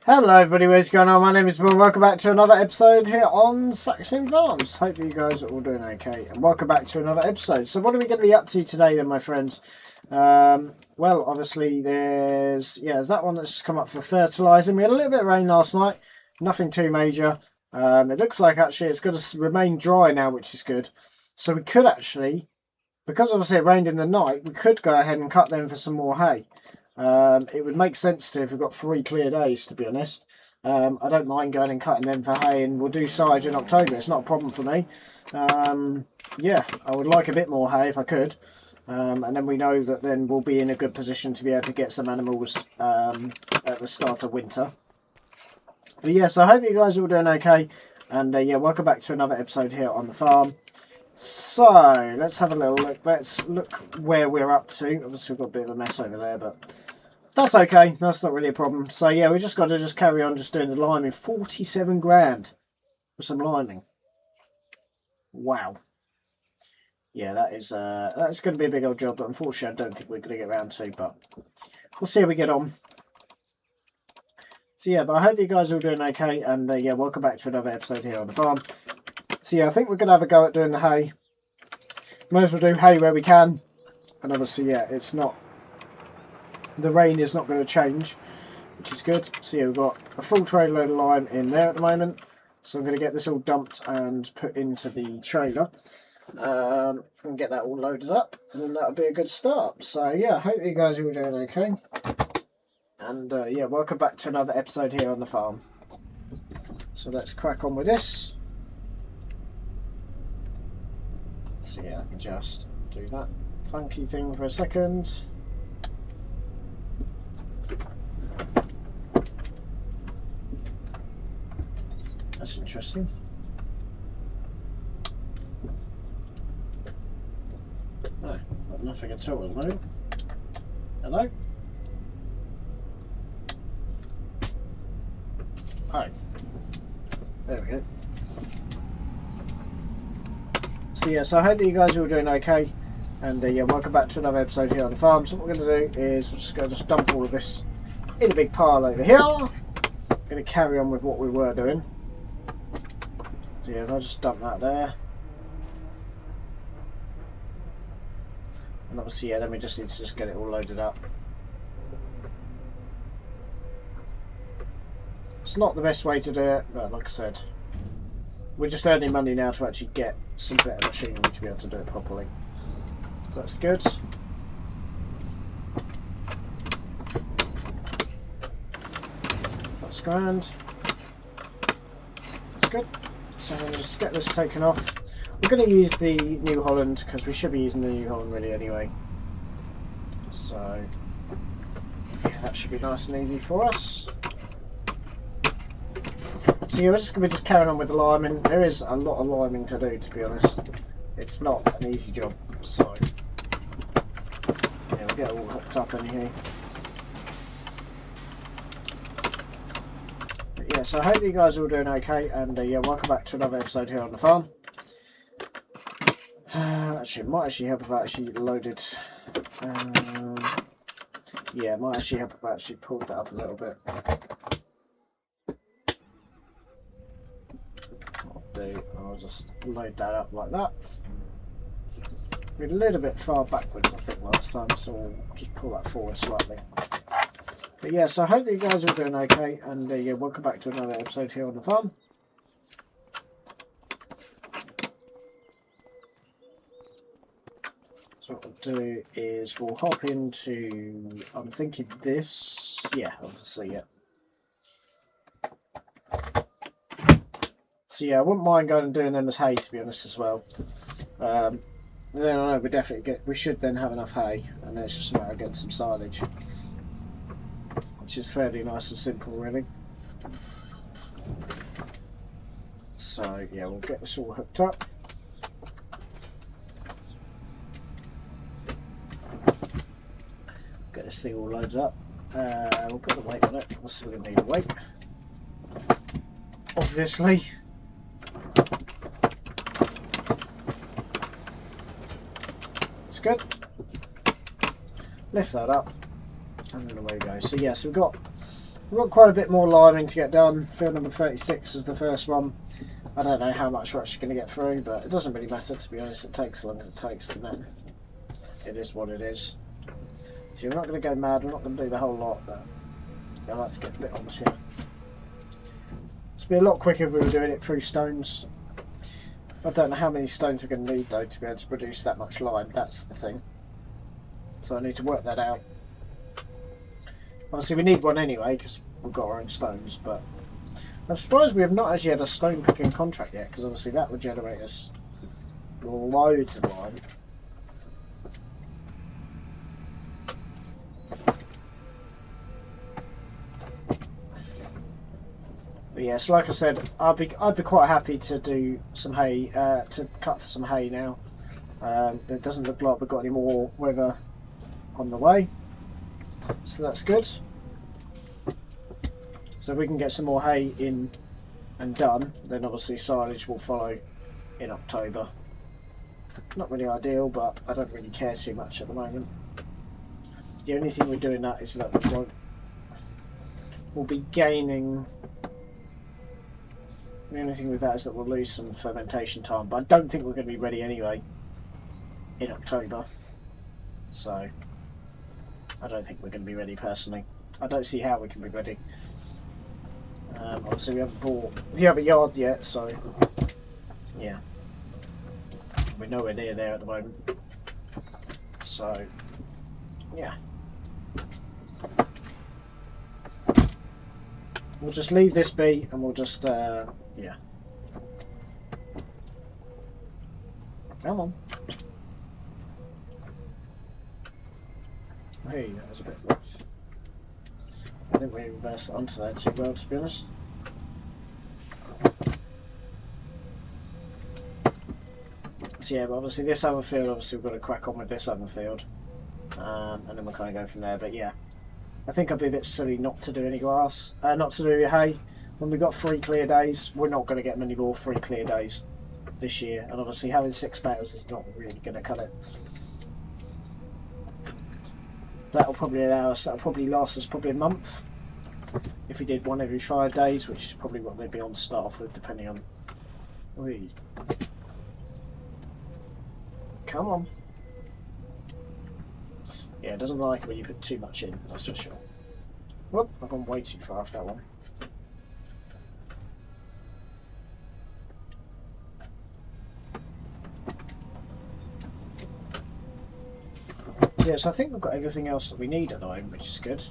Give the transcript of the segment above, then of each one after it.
Hello everybody, what's going on? My name is Bill. Welcome back to another episode here on Saxlingham Farms. Hope you guys are all doing okay, and welcome back to another episode. So what are we going to be up to today then, my friends? Well, obviously there's that one that's just come up for fertilising. We had a little bit of rain last night, nothing too major. It looks like actually it's going to remain dry now, which is good. So we could actually, because obviously it rained in the night, we could go ahead and cut them for some more hay. It would make sense to if we've got 3 clear days, to be honest. I don't mind going and cutting them for hay, and we'll do silage in October. It's not a problem for me. Yeah, I would like a bit more hay if I could. And then we know that then we'll be in a good position to be able to get some animals at the start of winter. But yeah, so I hope you guys are all doing okay. And yeah, welcome back to another episode here on the farm. So, let's have a little look. Let's look where we're up to. Obviously, we've got a bit of a mess over there, but that's okay. That's not really a problem. So, yeah, we just got to just carry on just doing the liming. 47 grand for some liming. Wow. Yeah, that's going to be a big old job, but unfortunately, I don't think we're going to get around to, but we'll see how we get on. So, yeah, but I hope you guys are all doing okay, and yeah, welcome back to another episode here on the farm. So yeah, I think we're going to have a go at doing the hay. Might as well do hay where we can. And obviously, yeah, it's not... The rain is not going to change, which is good. So yeah, we've got a full trailer load of lime in there at the moment. So I'm going to get this all dumped and put into the trailer. If we can get that all loaded up, then that'll be a good start. So yeah, I hope you guys are all doing okay. And yeah, welcome back to another episode here on the farm. So let's crack on with this. So yeah, I can just do that funky thing for a second. That's interesting. No, got nothing at all at the moment. Hello? Oh. There we go. So yeah, so I hope that you guys are all doing okay, and yeah, welcome back to another episode here on the farm. So what we're going to do is we're just going to dump all of this in a big pile over here. Going to carry on with what we were doing. So yeah, if I just dump that there, and obviously yeah, then we just need to just get it all loaded up. It's not the best way to do it, but like I said, we're just earning money now to actually get some better machinery to be able to do it properly. So that's good. That's grand. That's good. So I'm going to just get this taken off. We're going to use the New Holland because we should be using the New Holland really anyway. So yeah, that should be nice and easy for us. So yeah, we're just going to be carrying on with the liming. There is a lot of liming to do, to be honest. It's not an easy job, so yeah, we'll get it all hooked up anyhow. But yeah, so I hope you guys are all doing okay, and yeah, welcome back to another episode here on the farm. Actually, it might actually help if I actually loaded. Yeah, it might actually help if I actually pulled that up a little bit. I'll just load that up like that. We're a little bit far backwards, I think, last time, so we'll just pull that forward slightly. But yeah, so I hope that you guys are doing okay, and yeah, welcome back to another episode here on the farm. So what we'll do is we'll hop into, I'm thinking this, yeah, obviously, yeah. So yeah, I wouldn't mind going and doing them as hay, to be honest, as well. Then I know we should then have enough hay, and then it's just a matter of getting some silage, which is fairly nice and simple, really. So yeah, we'll get this all hooked up. Get this thing all loaded up. We'll put the weight on it. We're still going to need a weight, obviously. It's good. Lift that up, and then away we go. So yes, we've got We've got quite a bit more liming to get done. Field number 36 is the first one. I don't know how much we're actually going to get through, but it doesn't really matter, to be honest. It takes as long as it takes to know. It is what it is. So we're not going to go mad, we're not going to do the whole lot, but I like to get a bit on here. It'd be a lot quicker if we were doing it through stones. I don't know how many stones we're going to need though to be able to produce that much lime, that's the thing. So I need to work that out. Obviously we need one anyway because we've got our own stones, but I'm surprised we have not actually had a stone picking contract yet, because obviously that would generate us loads of lime. But yes, like I said, I'd be quite happy to do some hay, to cut for some hay now. It doesn't look like we've got any more weather on the way, so that's good. So if we can get some more hay in and done, then obviously silage will follow in October. Not really ideal, but I don't really care too much at the moment. The only thing we're doing that is that we'll be gaining. The only thing with that is that we'll lose some fermentation time, but I don't think we're going to be ready anyway in October. So I don't think we're going to be ready personally. I don't see how we can be ready. Obviously we haven't bought the other yard yet, so yeah, we're nowhere near there at the moment. So yeah, we'll just leave this be and we'll just yeah. Come on. Hey, that was a bit rough. I think we reversed it onto there too well, to be honest. So yeah, but obviously this other field, obviously we've got to crack on with this other field. And then we'll kind of go from there, but yeah. I think I'd be a bit silly not to do any grass, not to do hay. When we've got 3 clear days, we're not going to get many more 3 clear days this year, and obviously having 6 bales is not really going to cut it. That'll probably last us probably a month if we did one every 5 days, which is probably what they'd be on to start off with, depending on. Whee. Come on. Yeah, it doesn't like it when you put too much in, that's for sure. Whoop, I've gone way too far off that one. Yeah, so I think we've got everything else that we need at the moment, which is good.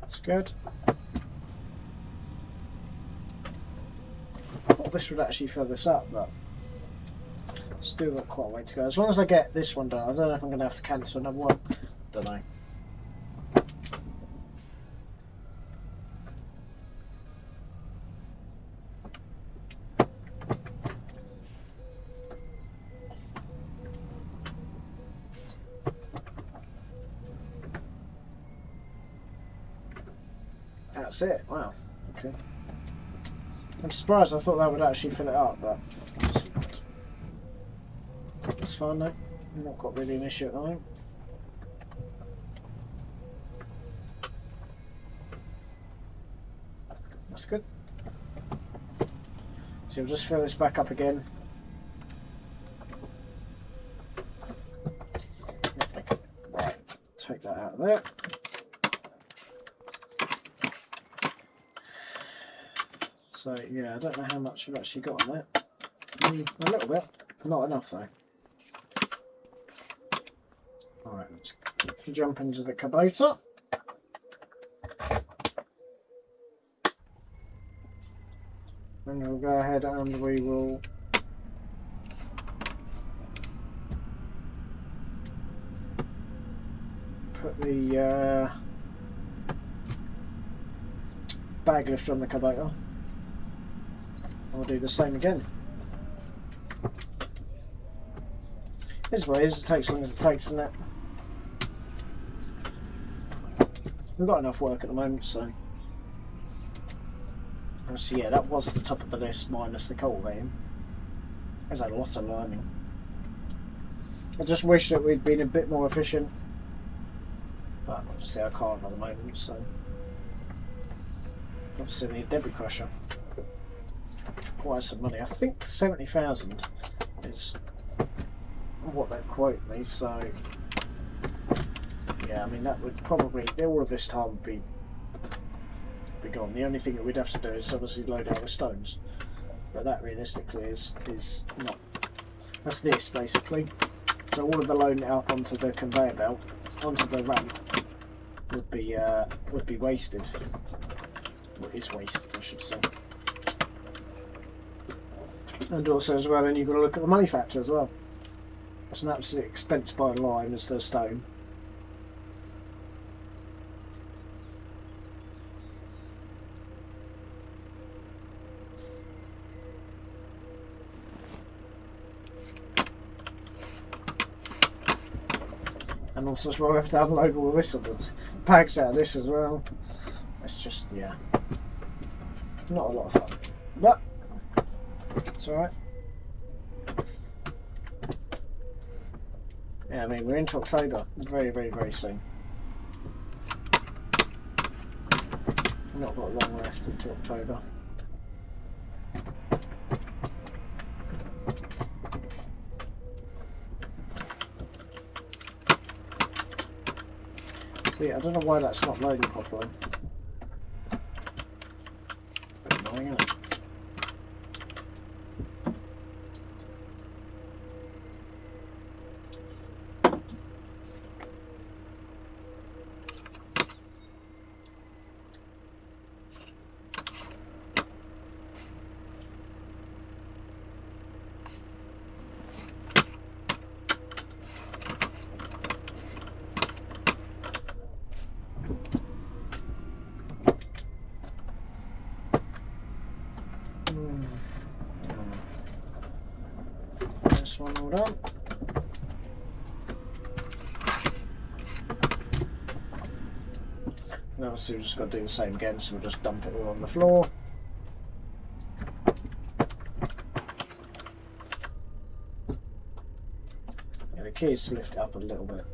That's good. This would actually fill this up, but still got quite a way to go. As long as I get this one done, I don't know if I'm going to have to cancel another one. Don't know. That's it. Wow. Okay. I'm surprised. I thought that would actually fill it up, but that's fine though. Not got really an issue at the moment. That's good. So we'll just fill this back up again. Right, take that out of there. So yeah, I don't know how much we've actually got on that. A little bit, not enough though. Alright, let's jump into the Kubota. Then we'll go ahead and we will put the bag lifter on the Kubota. We'll do the same again. It's what it is. It takes as long as it takes, doesn't it? We've got enough work at the moment, so. So yeah, that was the top of the list minus the cultivating. There's a lot of learning. I just wish that we'd been a bit more efficient, but obviously I can't at the moment. So obviously we need a debris crusher, which requires some money. I think 70,000 is what they've quoted me. So yeah, I mean that would probably all of this time would be gone. The only thing that we'd have to do is obviously load out the stones, but that realistically is not. That's this basically. So all of the loading out onto the conveyor belt, onto the ramp, would be wasted. Well, is wasted, I should say. And also as well, then you've got to look at the money factor as well. That's an absolute expense by a line as the stone. And also as well, we have to unload all this of the bags out of this as well. It's just, yeah, not a lot of fun. But it's alright. Yeah, I mean, we're into October very, very, very soon. We've not got long left until October. See, I don't know why that's not loading properly. Bit annoying, isn't it? This one all done. And obviously we've just got to do the same again, so we'll just dump it all on the floor. Yeah, the key is to lift it up a little bit.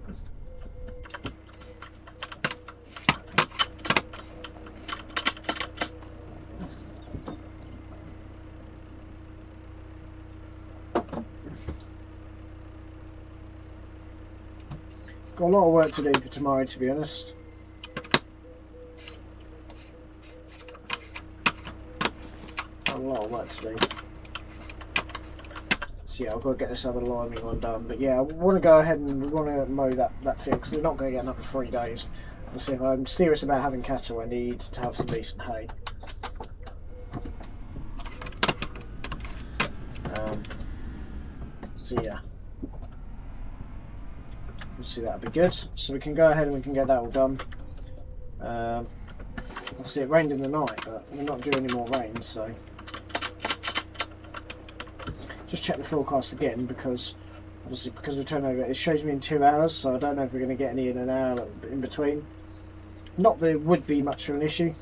Got a lot of work to do for tomorrow, to be honest. Got a lot of work to do. So yeah, I've got to get this other liming one done. But yeah, I want to go ahead and we want to mow that field because we're not going to get another 3 days. So if I'm serious about having cattle, I need to have some decent hay. So yeah. See, that'll be good. So we can go ahead and we can get that all done. Obviously it rained in the night, but we're not due any more rain, so just check the forecast again because obviously because we turn over it shows me in 2 hours, so I don't know if we're going to get any in an hour in between. Not that it would be much of an issue,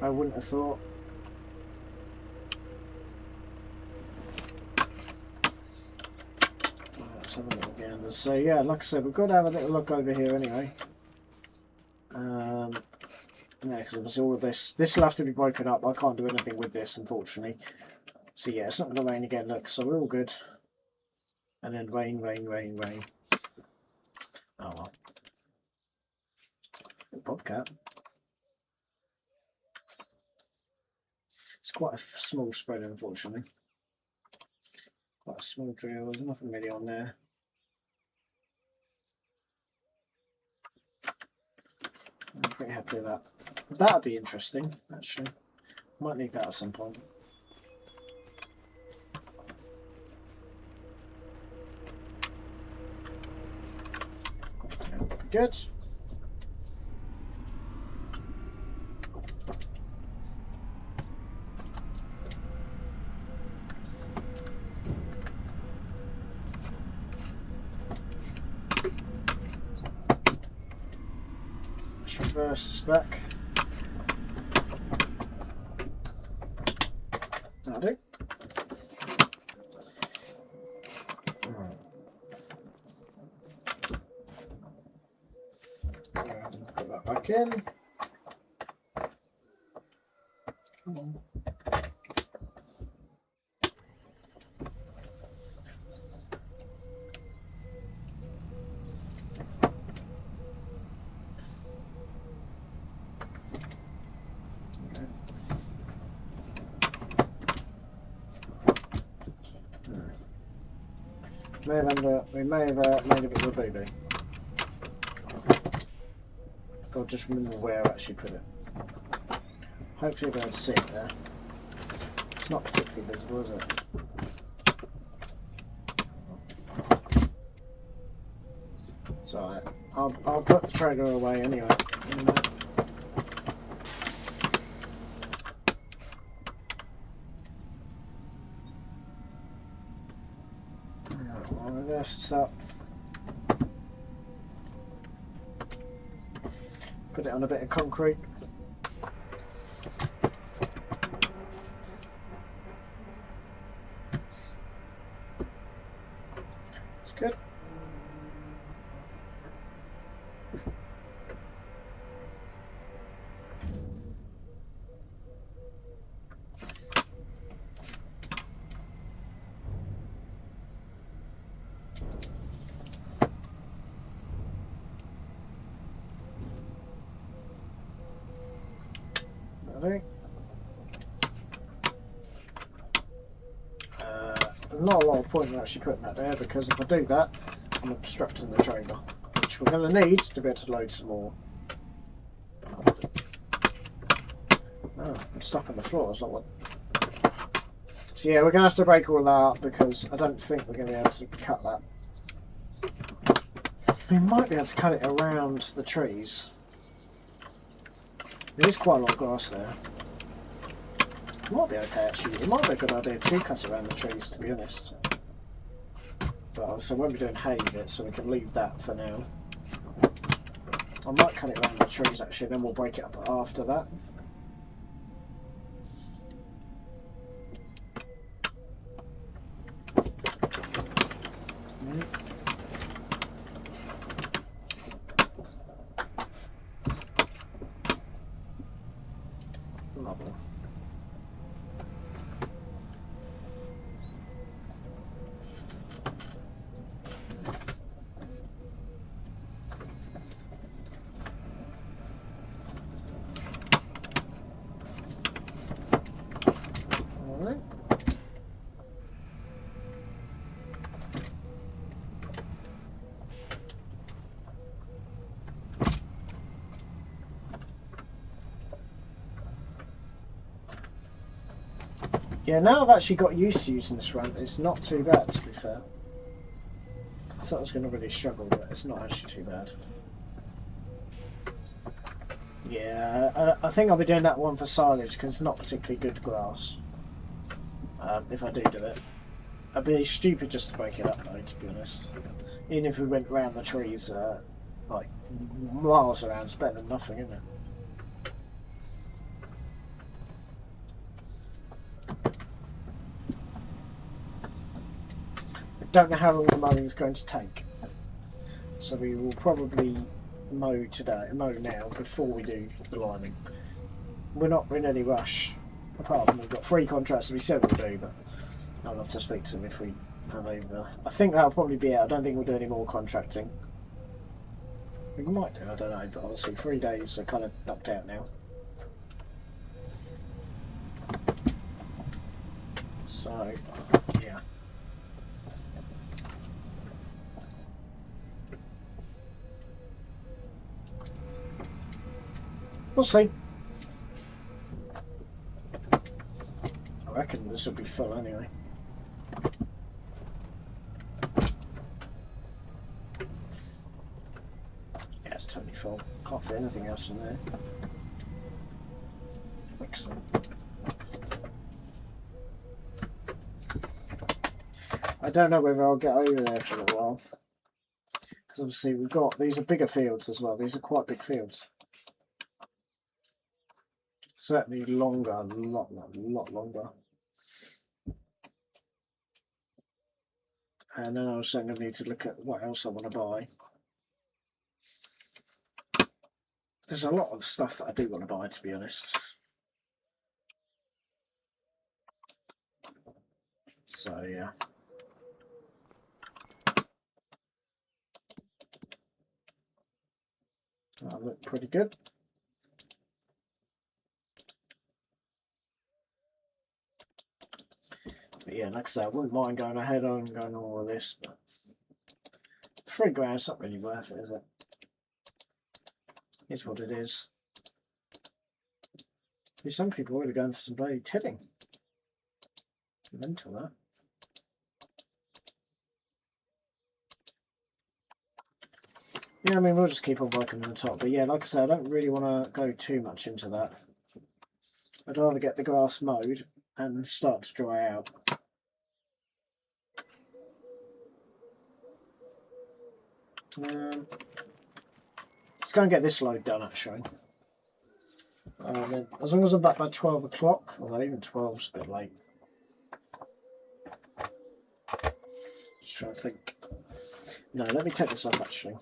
I wouldn't have thought. Let's have a little gander. So yeah, like I said, we've got to have a little look over here anyway. Yeah, because obviously all of this will have to be broken up. I can't do anything with this, unfortunately. So yeah, it's not going to rain again. Look, so we're all good. And then rain, rain, rain, rain. Oh well. Bobcat. It's quite a small spread, unfortunately. Quite a small drill. There's nothing really on there. I'm pretty happy with that. That'd be interesting, actually. Might need that at some point. Good. press this back. That'll do. Put that back in. Come on. We may have made a bit of a boo-boo. I'll just remember where I actually put it. Hopefully you'll be able to see it there. It's not particularly visible, is it? It's alright. I'll put the trailer away anyway. I'll reverse this up. Put it on a bit of concrete. It's good. Not a lot of point in actually putting that there, because if I do that, I'm obstructing the trailer, which we're going to need to be able to load some more. Oh, I'm stuck on the floor. It's not what. So yeah, we're going to have to break all that up because I don't think we're going to be able to cut that. We might be able to cut it around the trees. There is quite a lot of grass there. It might be okay actually. It might be a good idea to cut it around the trees, to be honest. But also, won't be doing hay with it, so we can leave that for now. I might cut it around the trees actually, then we'll break it up after that. Lovely. Yeah, now I've actually got used to using this ramp, it's not too bad, to be fair. I thought I was going to really struggle, but it's not actually too bad. Yeah, I think I'll be doing that one for silage, because it's not particularly good grass. If I do it. I'd be stupid just to break it up though, to be honest. Even if we went round the trees, like miles around, it's better than nothing, isn't it? Don't know how long the mowing is going to take, so we will probably mow now before we do the lining. We're not in any rush, apart from we've got 3 contracts that we said we'll do, but I'll have to speak to them if we have over. I think that'll probably be it. I don't think we'll do any more contracting. We might do, I don't know, but obviously 3 days are kind of knocked out now. So, yeah. We'll see. I reckon this will be full anyway. Yeah, it's totally full. Can't fit anything else in there. Excellent. I don't know whether I'll get over there for a little while. Because obviously we've got, these are bigger fields as well. These are quite big fields. Certainly longer, a lot longer. And then I was going to need to look at what else I want to buy. There's a lot of stuff that I do want to buy, to be honest. So yeah. That look pretty good. But yeah, like I said, I wouldn't mind going ahead on going all of this, but £3 is not really worth it, is it? It's what it is. Some people are already going for some bloody tidding. Mental that. Yeah, I mean, we'll just keep on working on the top. But yeah, like I said, I don't really want to go too much into that. I'd rather get the grass mowed and start to dry out. Let's go and get this load done, actually. As long as I'm back by 12 o'clock, although even 12's a bit late. Just trying to think. No, let me take this up, actually.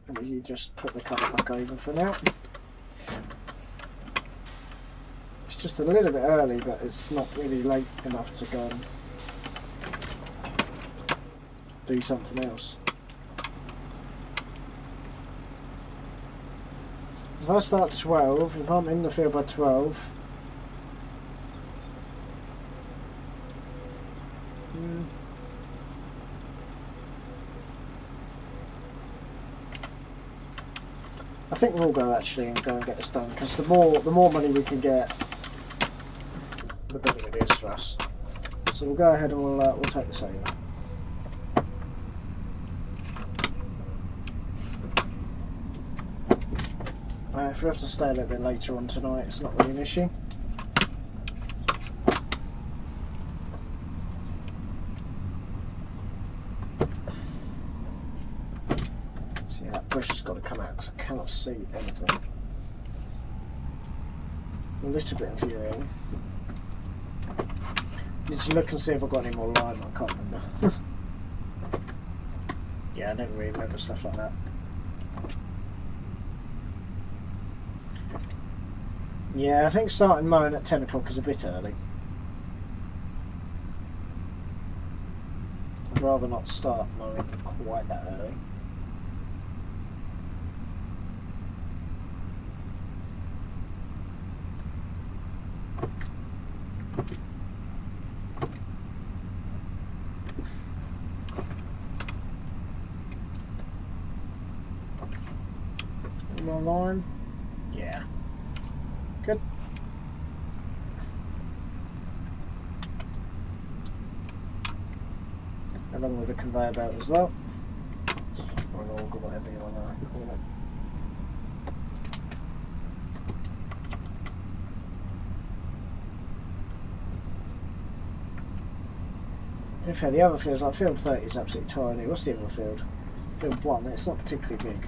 Let me just put the cover back over for now. It's just a little bit early, but it's not really late enough to go and do something else. If I start at 12, if I'm in the field by 12, I think we'll go actually and go and get this done, because the more money we can get, the better it is for us. So we'll go ahead and we'll take this over. If we have to stay a little bit later on tonight, it's not really an issue. See, that bush has got to come out because I cannot see anything. A little bit infuriating. Need to look and see if I've got any more lime. I can't remember. Yeah, I don't really remember stuff like that. Yeah, I think starting mowing at 10 o'clock is a bit early. I'd rather not start mowing quite that early. Any more lime? Yeah. Good. Along with the conveyor belt as well. Or an auger, whatever you want to call it. In fact, the other fields, like field 30 is absolutely tiny. What's the other field? Field 1, it's not particularly big.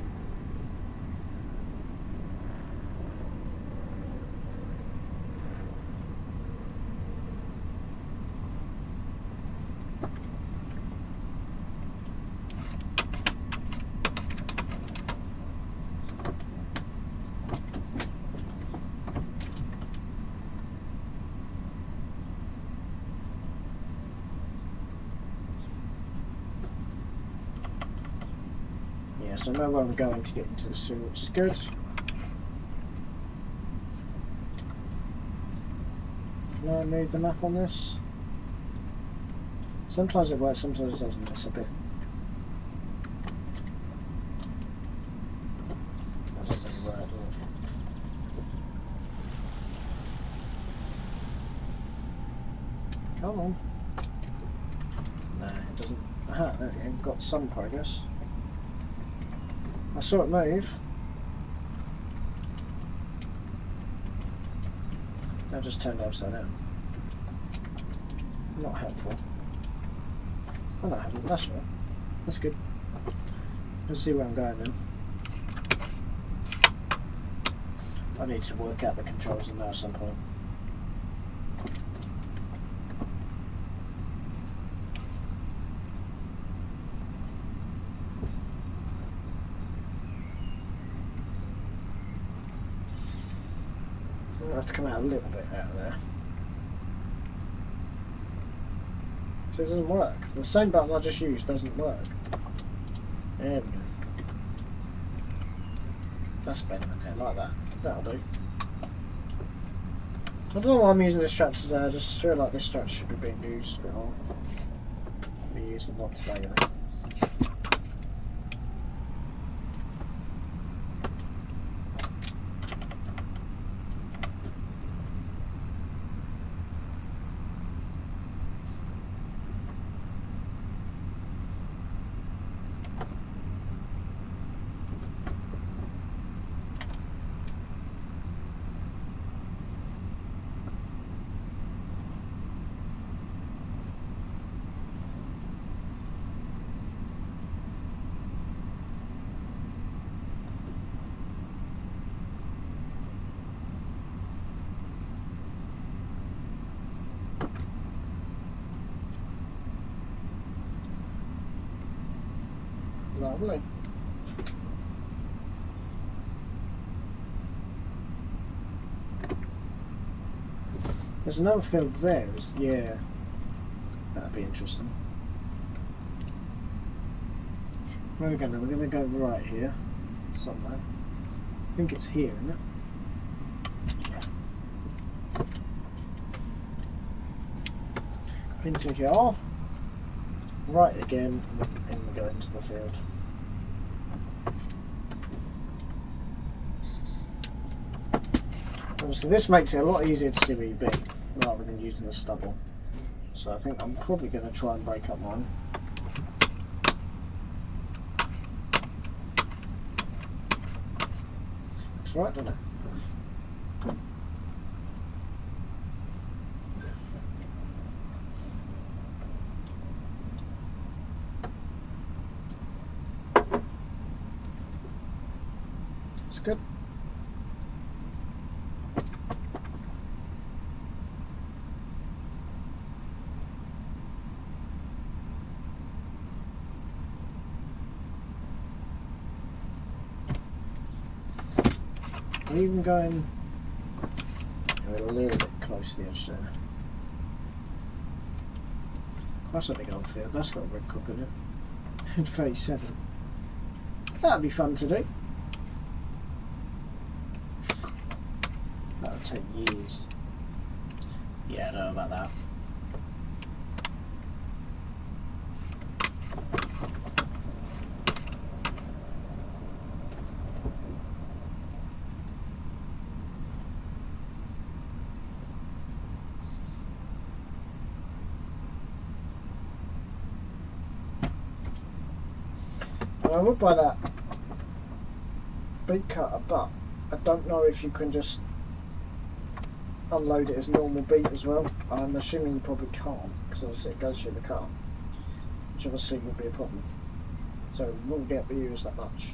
So I know where I'm going to get into the sewer, which is good. Can I move the map on this? Sometimes it works, sometimes it doesn't. It's a bit. That doesn't really work, does it? Come on. No, it doesn't. Aha, there we go. Got some progress. I saw it move. Now just turned upside down. Not helpful. Oh no, that's right. That's good. Let's see where I'm going then. I need to work out the controls on that at some point. I have to come out a little bit out of there. So it doesn't work. The same button I just used doesn't work. There we go. That's better than it, like that. That'll do. I don't know why I'm using this strat today, I just feel like this strat should be being used a bit more. I'll be using it not today though. Lovely. There's another field there, yeah. That'd be interesting. Where are we going now? We're going to go right here, somewhere. I think it's here, isn't it? Yeah. Into here. Right again, and we go into the field. Obviously this makes it a lot easier to see where you've been, rather than using the stubble. So I think I'm probably going to try and break up mine. Looks right, doesn't it? It's good. Even going a little bit close to the edge there. That's a big old field, that's got a red cook in it. 37. That'd be fun to do. That would take years. Yeah, I don't know about that. I would buy that beet cutter, but I don't know if you can just unload it as normal beet as well. I'm assuming you probably can't, because obviously it goes through the car, which obviously would be a problem. So it wouldn't get used that much.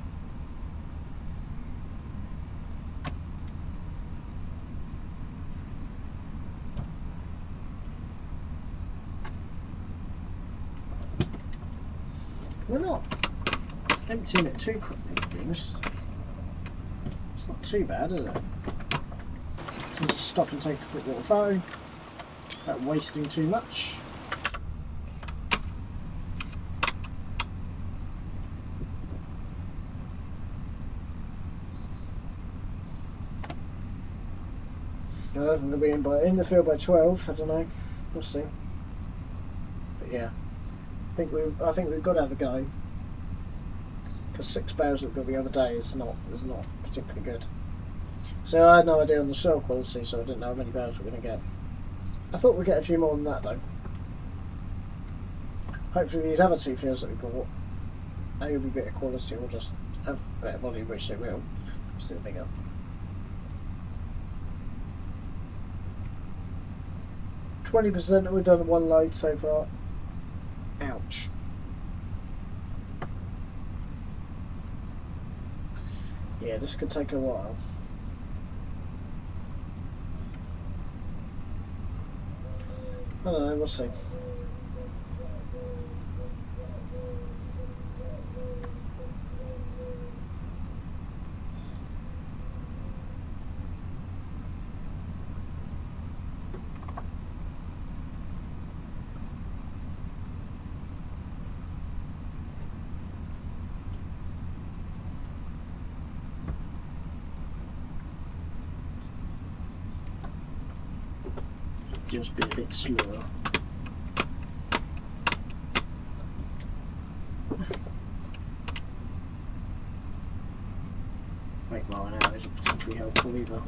We're not emptying it too quickly, to be honest. It's not too bad, is it? So just stop and take a quick little photo without wasting too much. I don't know if I'm going to be in the field by 12. I don't know. We'll see. But yeah, I think we've got to have a go. Because 6 bales we've got the other day is not particularly good. So I had no idea on the soil quality, so I didn't know how many bales we're going to get. I thought we'd get a few more than that though. Hopefully these other 2 fields that we bought, A will be better quality or just have better volume, which they will. Obviously bigger. %, we've done 1 load so far. Ouch. Yeah, this could take a while. I don't know, we'll see. Just be a bit slower. Make mine out isn't particularly helpful either.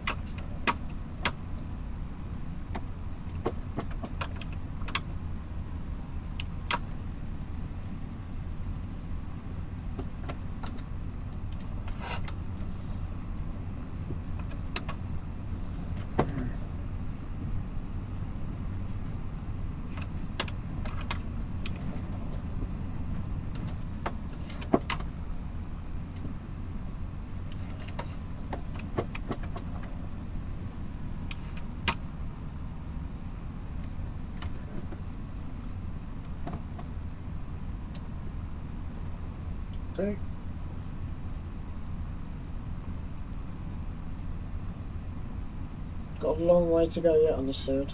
Okay. Got a long way to go yet on this third.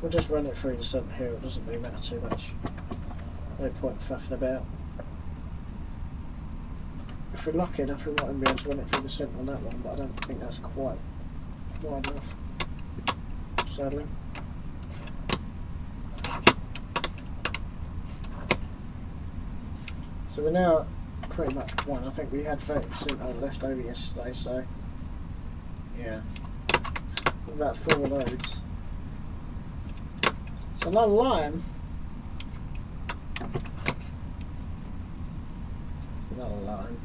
We'll just run it through the centre here, it doesn't really matter too much. No point faffing about. If we're lucky enough, we might even be able to run it through the centre on that one, but I don't think that's quite wide enough, sadly. So we're now pretty much one. I think we had 30% left over yesterday, so yeah, about 4 loads. So another lime. Another lime.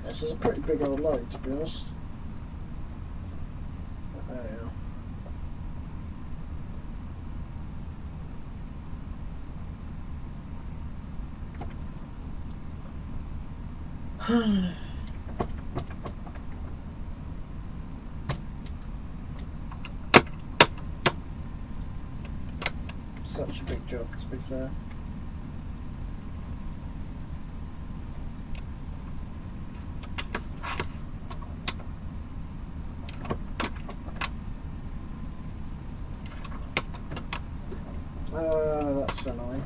This is a pretty big old load, to be honest. There we are. Such a big job, to be fair. That's annoying.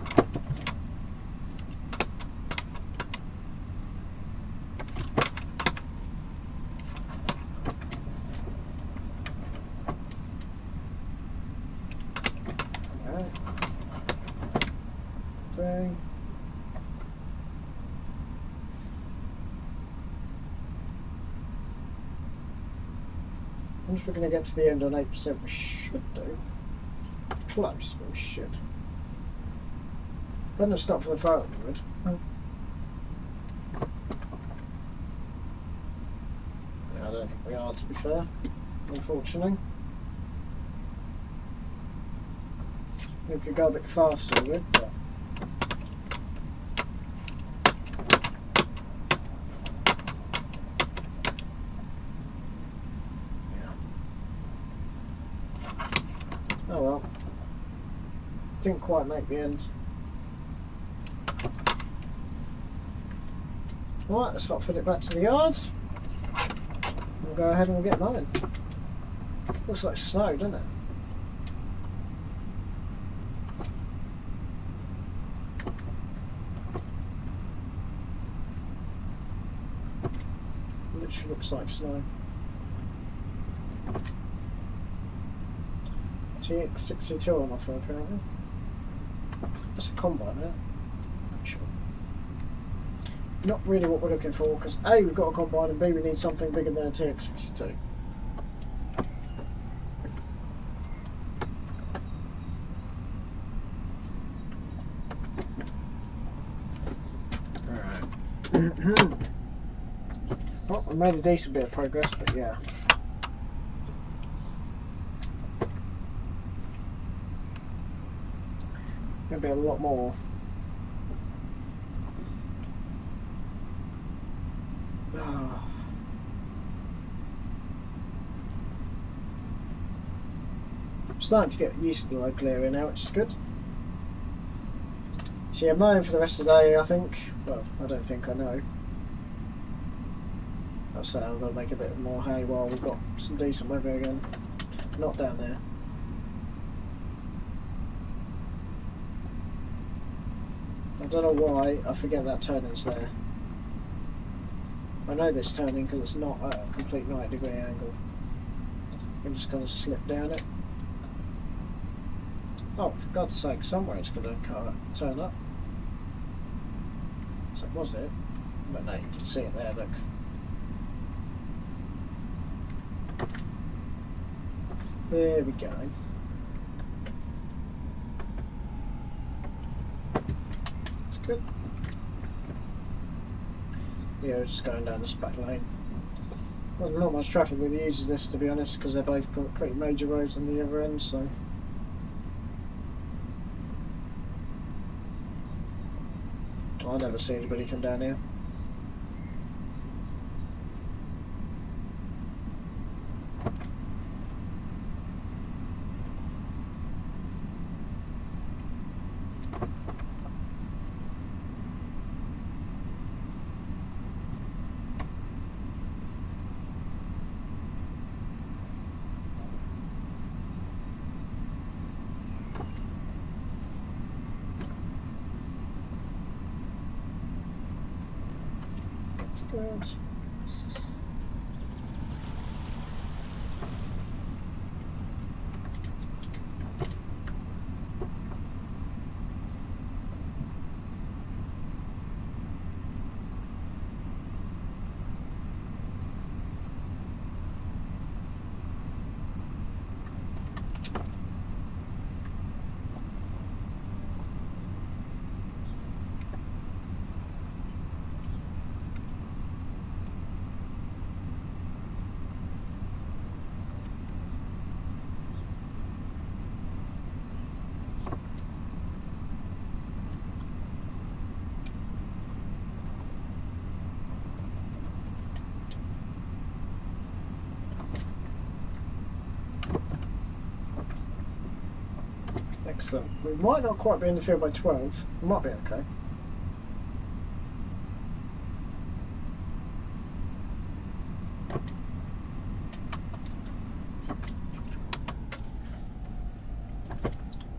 Thing. Once we're going to get to the end on 8%, we should do. Close, but we should. When I stop for the photo, we would. Yeah, I don't think we are, to be fair, unfortunately. We could go a bit faster with it, but Didn't quite make the end. Right, let's not fit it back to the yard. We'll go ahead and we'll get mowing. Looks like snow, doesn't it? Literally looks like snow. TX62 on offer apparently. That's a combine, isn't it? I'm sure. Not really what we're looking for, because A, we've got a combine, and B, we need something bigger than a TX62. Alright. Well, I made a decent bit of progress, but yeah. Gonna be a lot more. I'm starting to get used to the local area now, which is good. So yeah, I'm mowing for the rest of the day, I think. Well, I don't think, I know. I'll say I'm going to make a bit more hay while we've got some decent weather again. Not down there. I don't know why I forget that turning's there. I know this turning because it's not at a complete 90-degree angle. I'm just going to slip down it. Oh, for God's sake, somewhere it's going to turn up. So was it? But no, you can see it there, look. There we go. That's good. Yeah, we're just going down this back lane. There's not much traffic that uses this, to be honest, because they're both pretty major roads on the other end, so. I never see anybody come down here. Good. Excellent. We might not quite be in the field by 12. We might be okay.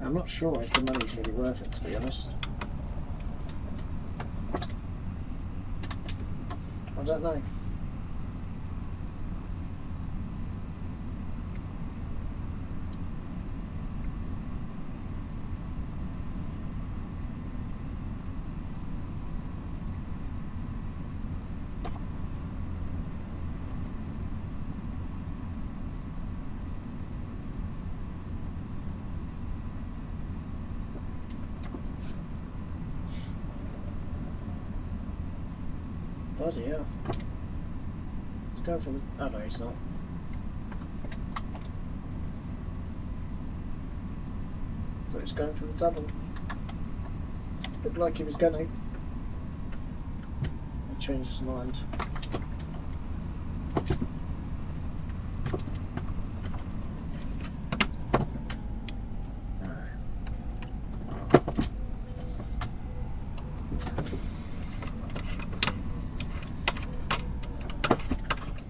I'm not sure if the money's really worth it, to be honest. I don't know. Bloody hell. He's going for the... oh no, he's not. So he's going for the double. Looked like he was going to. He changed his mind.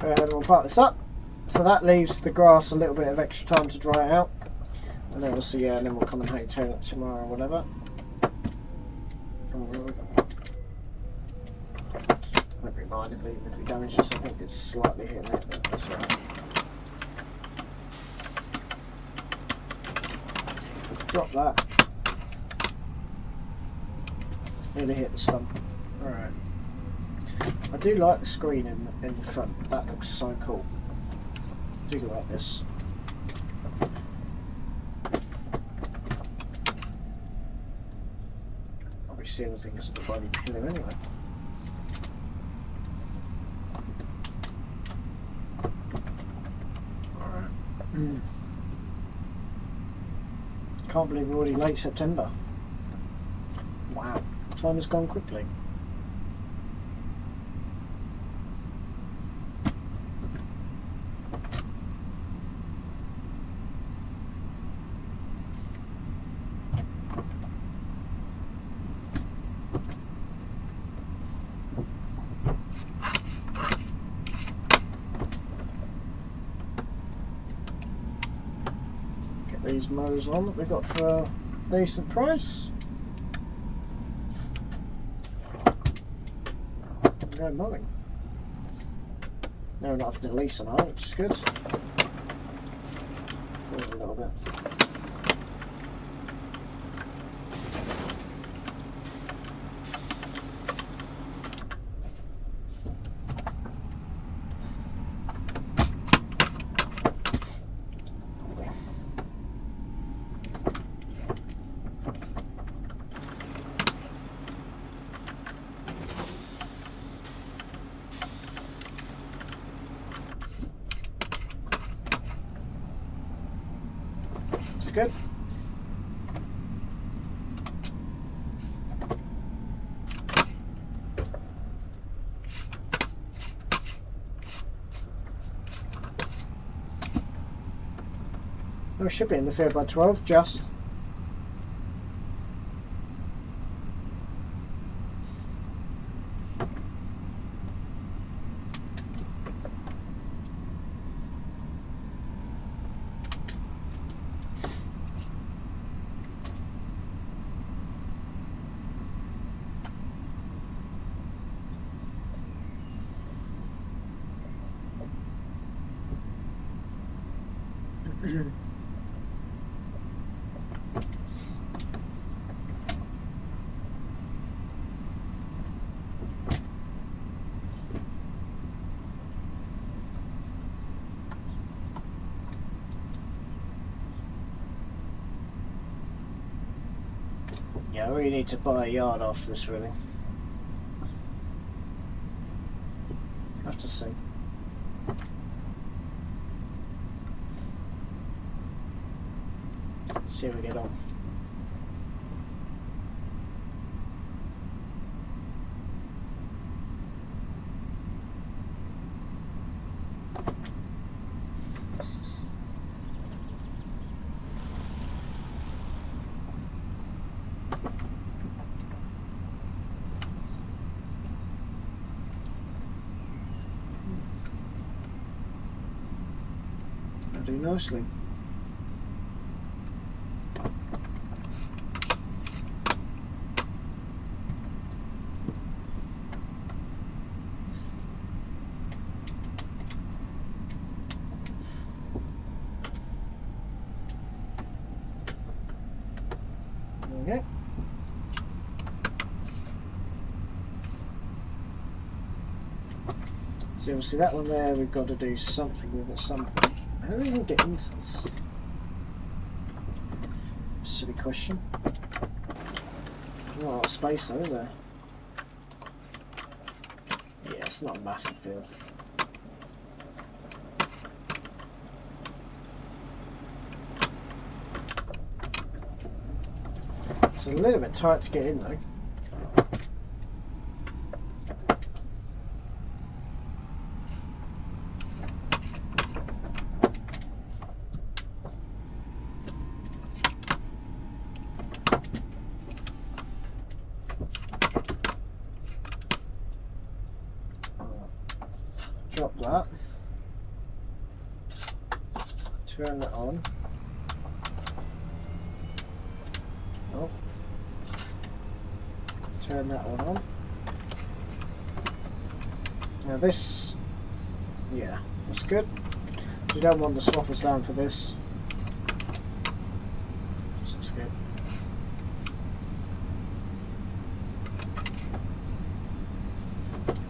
go ahead and we'll part this up. So that leaves the grass a little bit of extra time to dry out. And then we'll see, yeah, and then we'll come and hang turn it tomorrow or whatever. I don't really mind if we damage this. I think it's slightly hitting it, but that's alright. Drop that. Nearly hit the stump. Alright. I do like the screen in the front. That looks so cool. I do like this. Can't really see anything because of the bloody pillar anyway. Alright. Can't believe we're already late September. Wow, time has gone quickly. Get these mowers on that we got for a decent price. Go mowing. No, we're not having to lease on it, which is good. Forward a little bit. It's good. Oh, should be in the field by 12, just. Yeah, I really need to buy a yard after this, really. Have to see. See how we get on. Do nicely. Okay. So obviously that one there we've got to do something with at some point. How do we even get into this? Silly question. Not a lot of space though, is there? Yeah, it's not a massive field. It's a little bit tight to get in though. Drop that. Turn that on. Oh. Turn that one on. Now this, yeah, that's good. You don't want the swappers down for this. So that's good.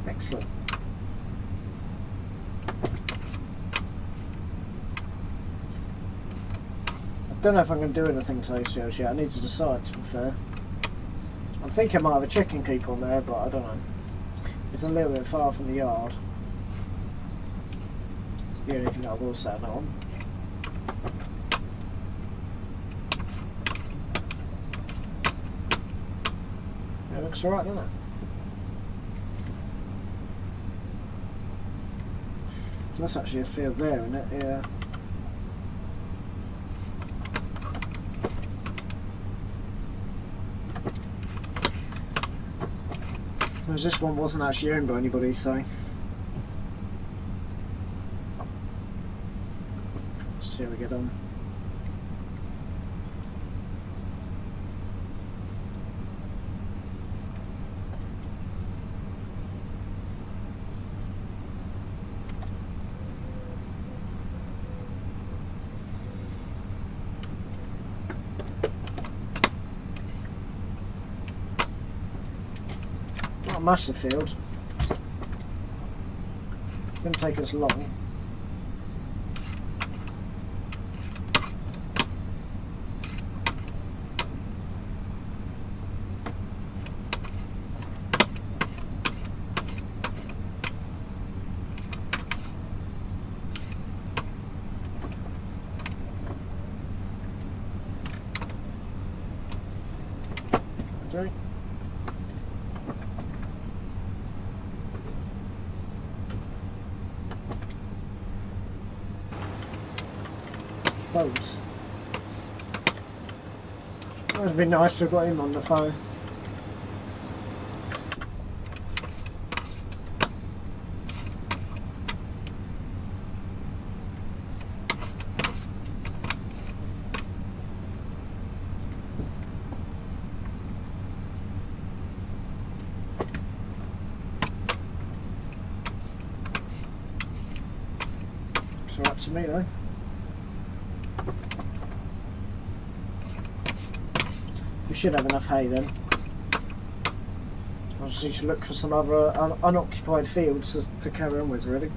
Excellent. I don't know if I'm going to do anything to those yet. I need to decide, to be fair. I'm thinking I might have a chicken coop on there, but I don't know. It's a little bit far from the yard. It's the only thing that I will set that on. It looks alright, doesn't it? That's actually a field there, isn't it? Yeah. Whereas this one wasn't actually owned by anybody, so let's see how we get on. Not a massive field. It's going to take us long. Okay. Close. It would have been nice to have got him on the phone. It's alright to me though. We should have enough hay then. I just need to look for some other unoccupied fields to carry on with, really.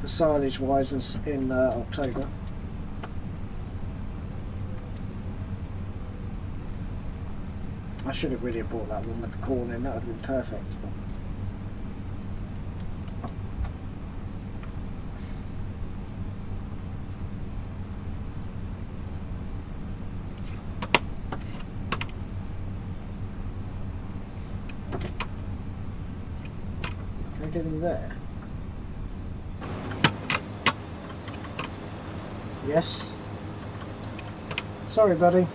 For silage wise in October. I should have really bought that one with the corn in, that would have been perfect. Get him there. Yes. Sorry, buddy.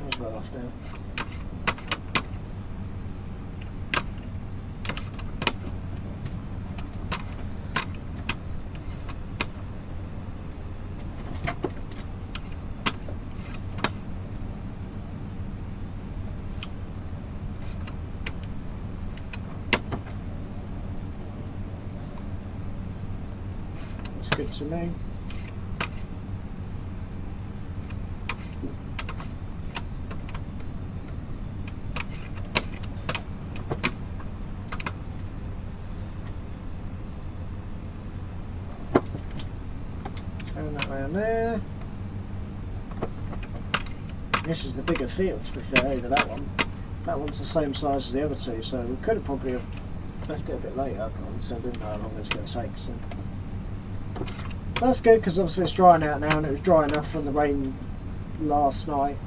He's well off now. Good to me. Turn that round there. This is the bigger field, to be fair, over that one. That one's the same size as the other two, so we could have probably left it a bit later, but obviously I didn't know how long it's going to take. So. That's good because obviously it's drying out now, and it was dry enough from the rain last night.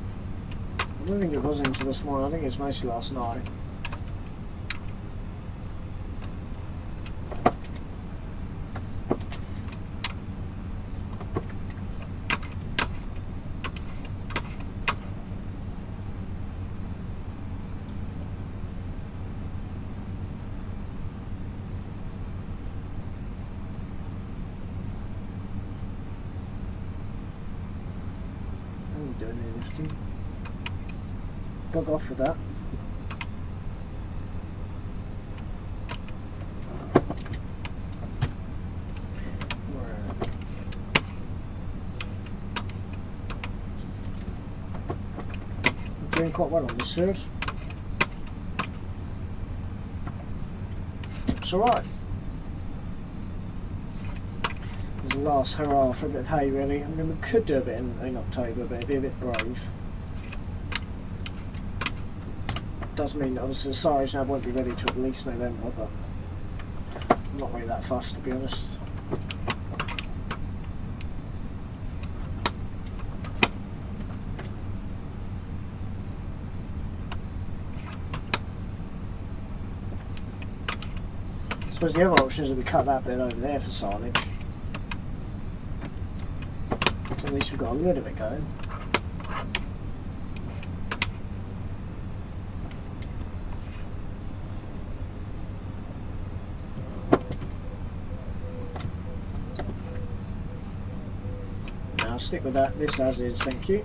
I don't think it was into this morning, I think it was mostly last night. Bug off with that. Doing quite well on this field. It's alright. This is the last hurrah for a bit of hay, really. I mean, we could do a bit in October, but it'd be a bit brave. Does mean that obviously the silage now won't be ready to at least November, but I'm not really that fussed, to be honest. I suppose the other option is that we cut that bit over there for silage. So at least we've got a little bit going. Now I'll stick with that, this as is, thank you.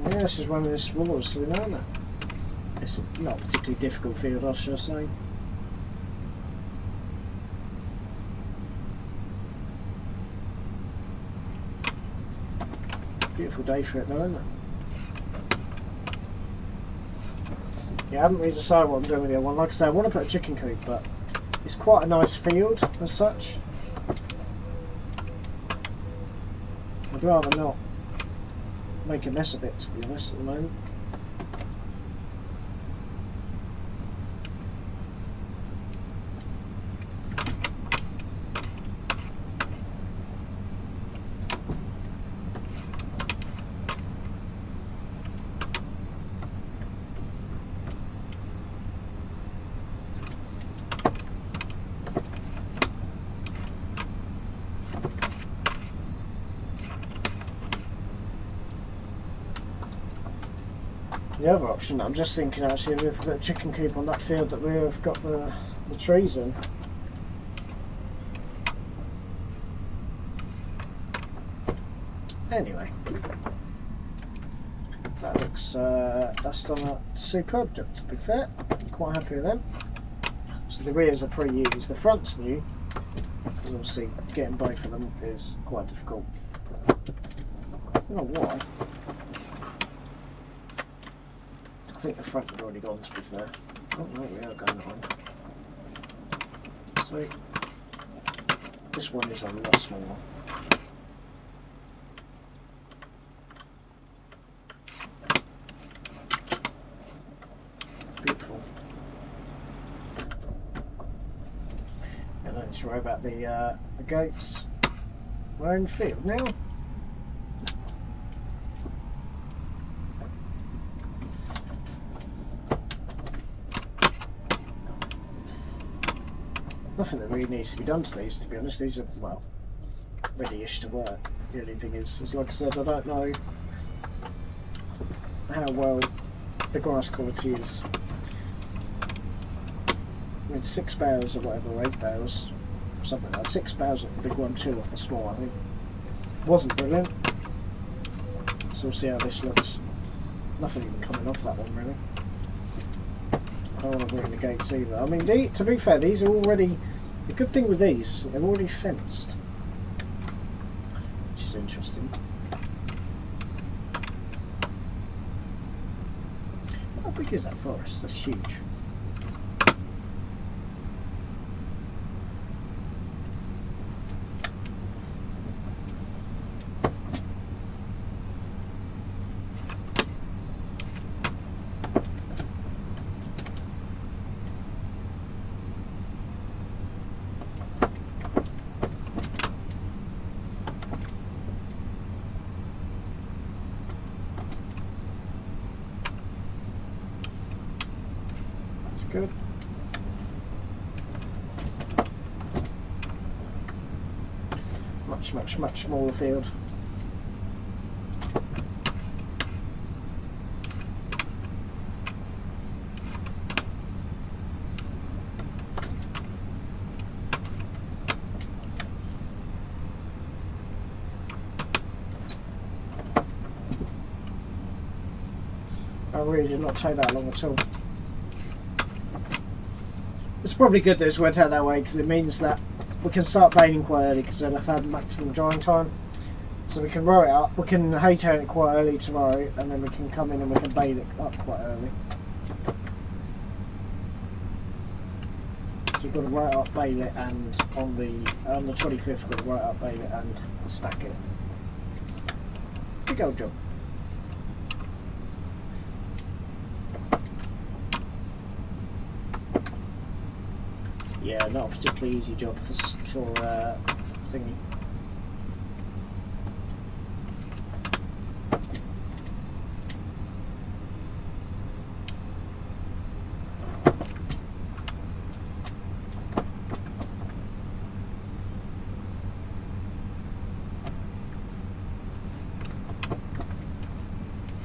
Yeah, this is one of this flawlessly, isn't it? It's not a particularly difficult field, I should say. Beautiful day for it though, isn't it? Yeah, I haven't really decided what I'm doing with the other one. Like I say, I want to put a chicken coop, but it's quite a nice field as such. I'd rather not make a mess of it, to be honest, at the moment. The other option, I'm just thinking actually, if we put a chicken coop on that field that we've got the trees in. Anyway, that looks, that's done a superb job, to be fair. Quite happy with them. So the rears are pre-used, the front's new, because obviously getting both of them is quite difficult. I don't know why. I think the front had already gone, to be fair. Oh no, we are going on. So this one is a lot smaller. Beautiful. I don't need to worry about the gates. We're in the field now. Nothing that really needs to be done to these, to be honest. These are, well, ready-ish to work. The only thing is like I said, I don't know how well the grass quality is. I mean, 6 bales or whatever, or 8 bales, something like that. 6 bales off the big one, 2 off the small, I think. Wasn't brilliant. So we'll see how this looks. Nothing even coming off that one, really. I don't want to ruin the gates either. I mean, to be fair, these are already... The good thing with these is that they're already fenced, which is interesting. How big is that forest? That's huge. good. Much smaller field. I really did not take that long at all. It's probably good that it's worked out that way, because it means that we can start baling quite early, because then I've had maximum drying time. So we can roll it up, we can hay turn it quite early tomorrow, and then we can come in and we can bale it up quite early. So we've got to roll it up, bale it, and on the 25th we've got to roll it up, bale it, and stack it. Big old job. Yeah, not a particularly easy job for thingy.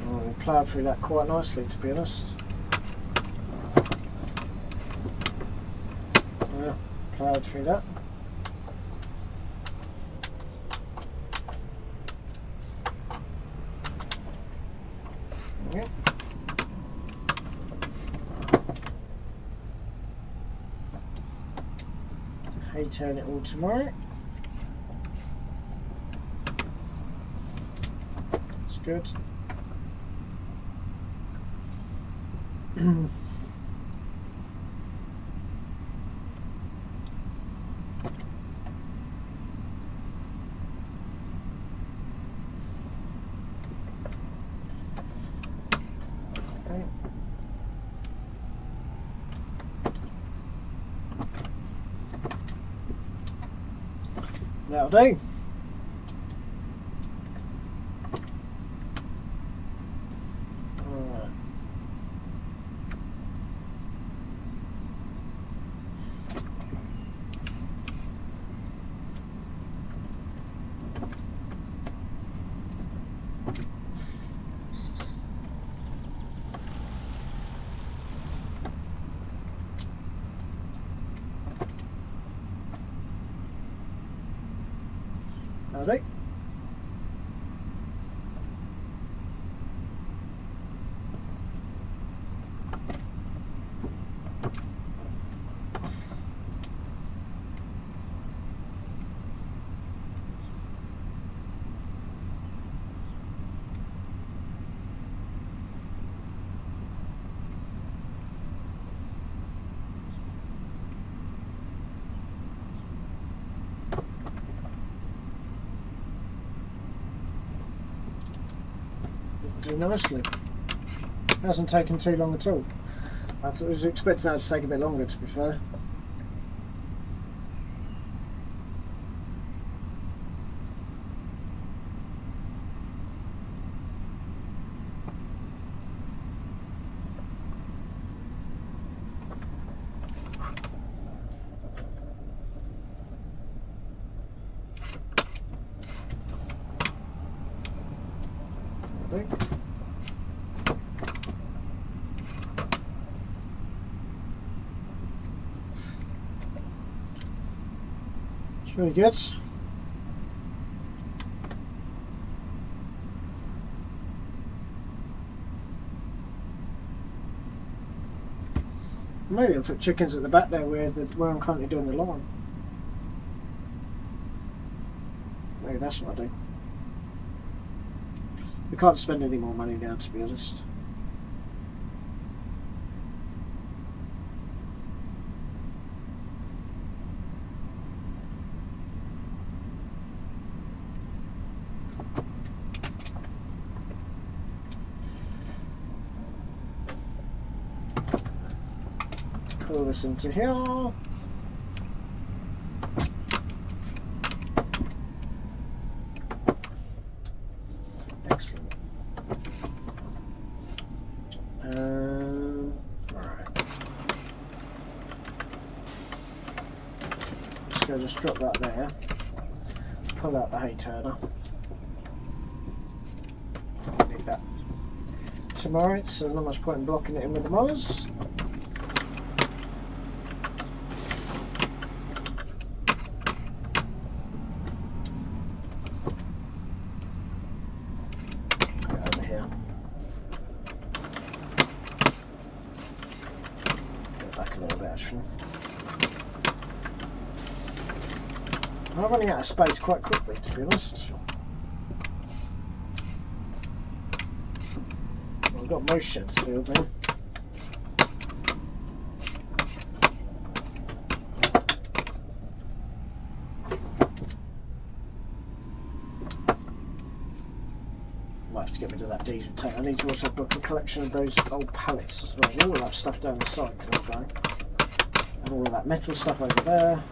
Oh, we ploughed through that quite nicely, to be honest. Yeah, ploughed through that. Yeah. Hay turn it all tomorrow. That's good. Okay. That'll do. Alright. That'll do. Do nicely. Hasn't taken too long at all. I was expecting that to take a bit longer, to be fair. It's really good. Maybe I'll put chickens at the back there where I'm currently doing the lawn. Maybe that's what I do. We can't spend any more money now, to be honest. Pull this into here. Excellent. Right. going to just drop that there. Pull out the hay turner. Need that tomorrow, so there's not much point in blocking it in with the mowers. Over here. Go back a little bit actually. I'm running out of space quite quickly, to be honest. I've got most sheds filled now. Might have to get rid of that diesel tank. I need to also book a collection of those old pallets as well. All of that stuff down the side can all go. And all of that metal stuff over there.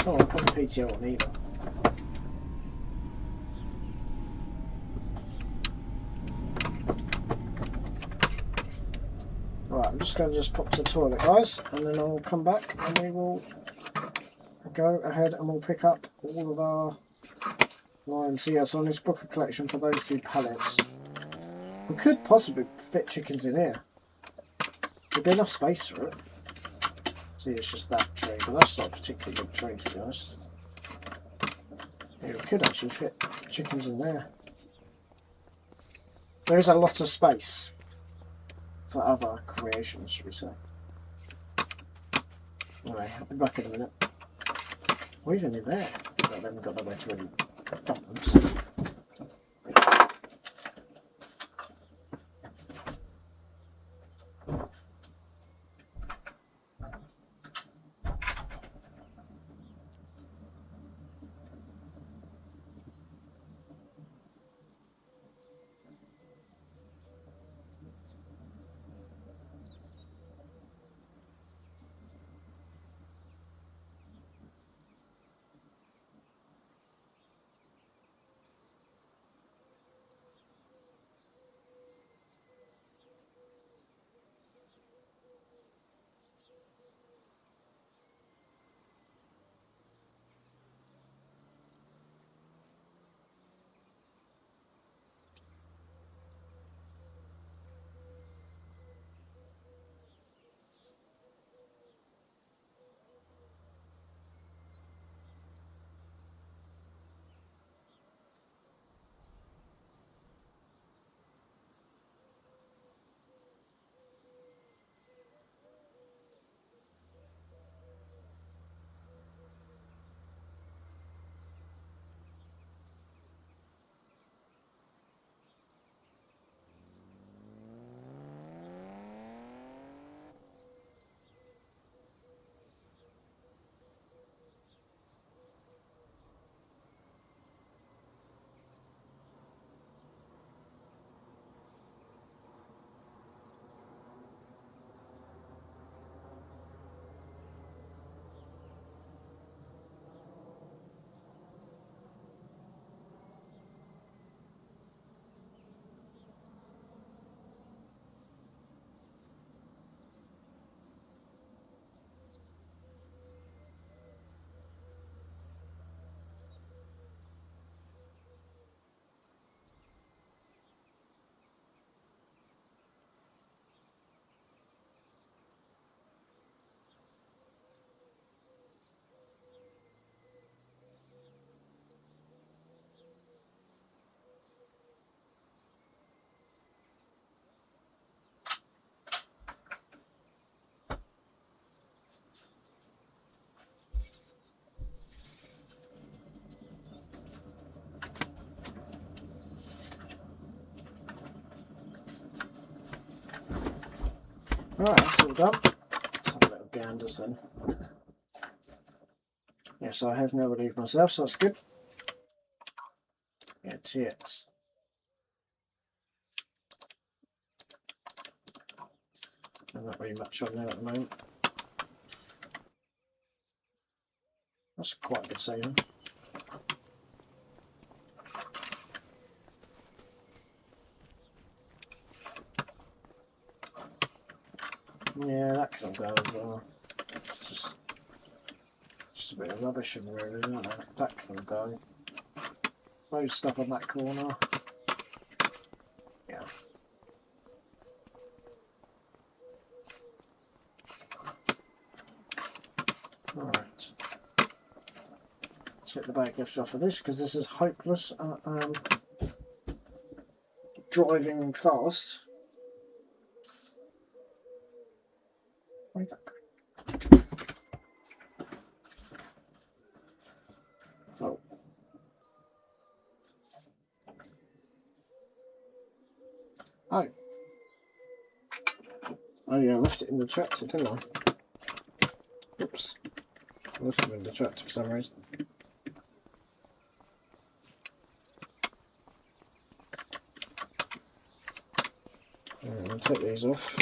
Oh, I'll put the PTO on either. Right, I'm just going to pop to the toilet, guys, and then I'll come back and we will go ahead and we'll pick up all of our limes. So, yeah, so on this book a collection for those 2 pallets. We could possibly fit chickens in here. There'd be enough space for it. See, it's just that tree, but that's not a particularly big tree, to be honest. Yeah, we could actually fit chickens in there. There is a lot of space for other creations, should we say. Anyway, I'll be back in a minute. Or even in there, but they haven't got nowhere to really dump them. So. Right, that's all done. Let's have a little ganders then. Yes, I have now relieved myself, so that's good. Yeah, TX. There's not really much on there at the moment. That's quite a good saving. Yeah, that can all go as well. It's just a bit of rubbish in the room, isn't it? That can all go. Loads of stuff on that corner. Yeah. Alright. Take the back lift off of this because this is hopeless driving fast. Where'd that go? Oh. Oh. Oh yeah, I left it in the tractor, didn't I? Oops. I left it in the tractor for some reason. I'll take these off.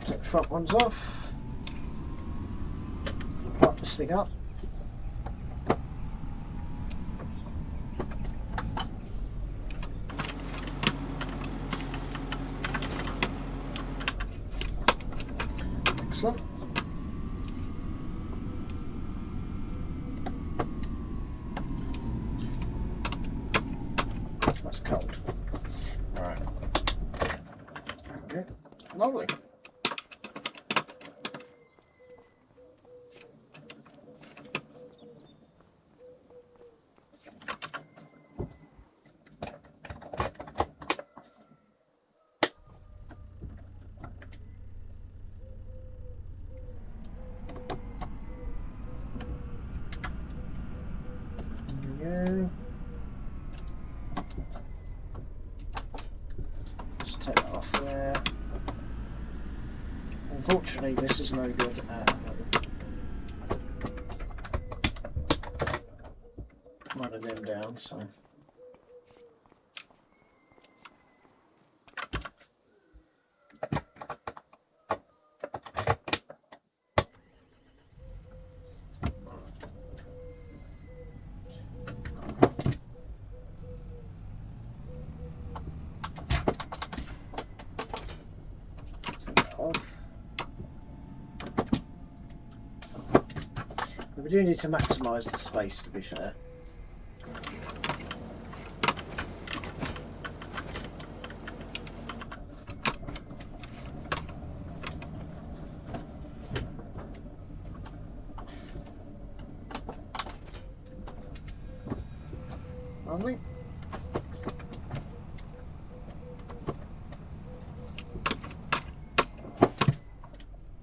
Take the front ones off. Wipe this thing up. Excellent. That's cold. Alright. Okay. Lovely. Just take that off there. Unfortunately, this is no good at running them down, so. Off. We do need to maximise the space, to be fair. Lovely.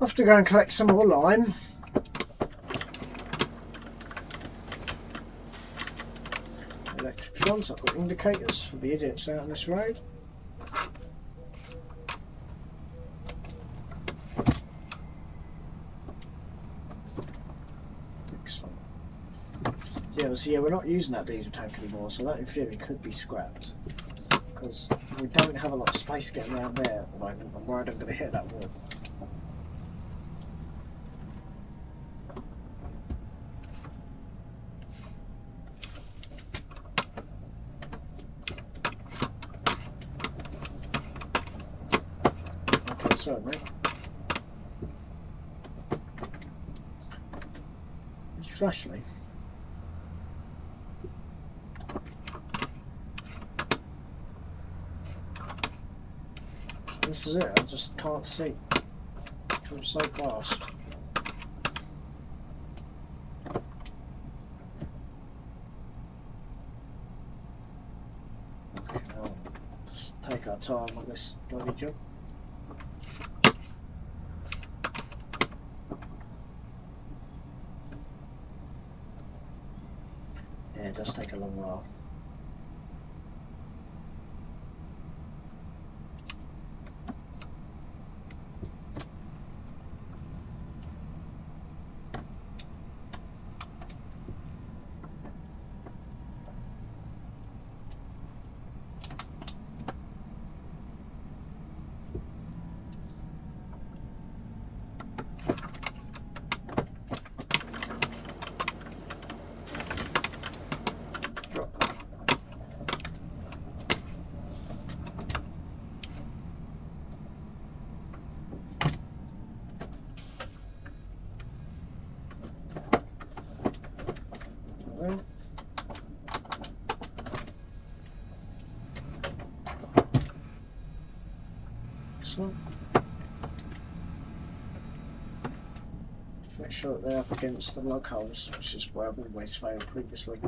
Off to go and collect some more lime. Electric swans, I've got indicators for the idiots out on this road. Excellent. So yeah, we're not using that diesel tank anymore, so that in theory could be scrapped. Because we don't have a lot of space getting around there at the moment. I'm worried I'm going to hit that wall. Sorry, mate. Did you flash me? This is it, I just can't see. It comes so fast. Okay, I'll just take our time on this bloody job. Yeah, it does take a long while. room. Excellent. Make sure that they're up against the lug holes, which is where I've always failed previously.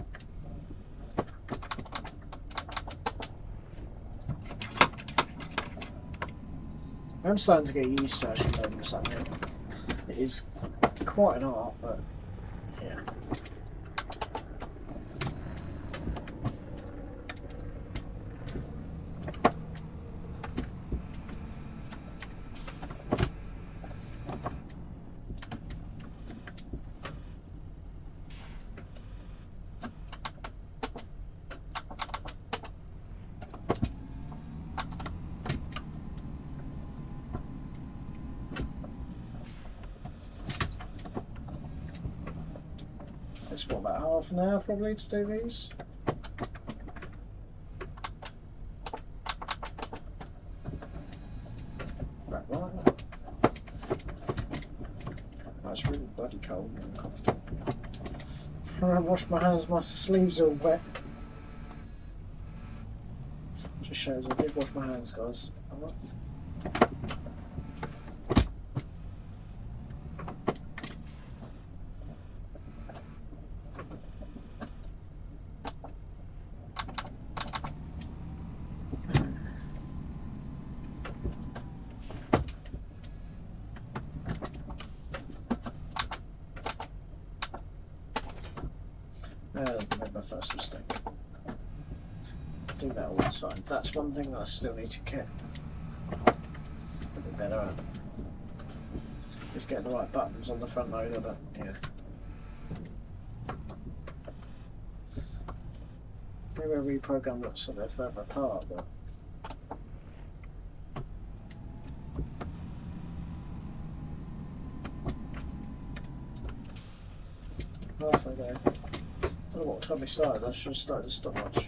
I'm starting to get used to actually doing this up here. It is quite an art, but yeah. It's what, about half an hour probably to do these? About right. Oh, it's really bloody cold and uncomfortable. I wash my hands, my sleeves are all wet. Just shows I did wash my hands, guys. Alright. I made my first mistake. Do that all the time. That's one thing that I still need to get a bit better at. Is getting the right buttons on the front loader, but yeah. Maybe I reprogram that so they're further apart, but halfway there. I don't know what time we started. I should have started a stopwatch.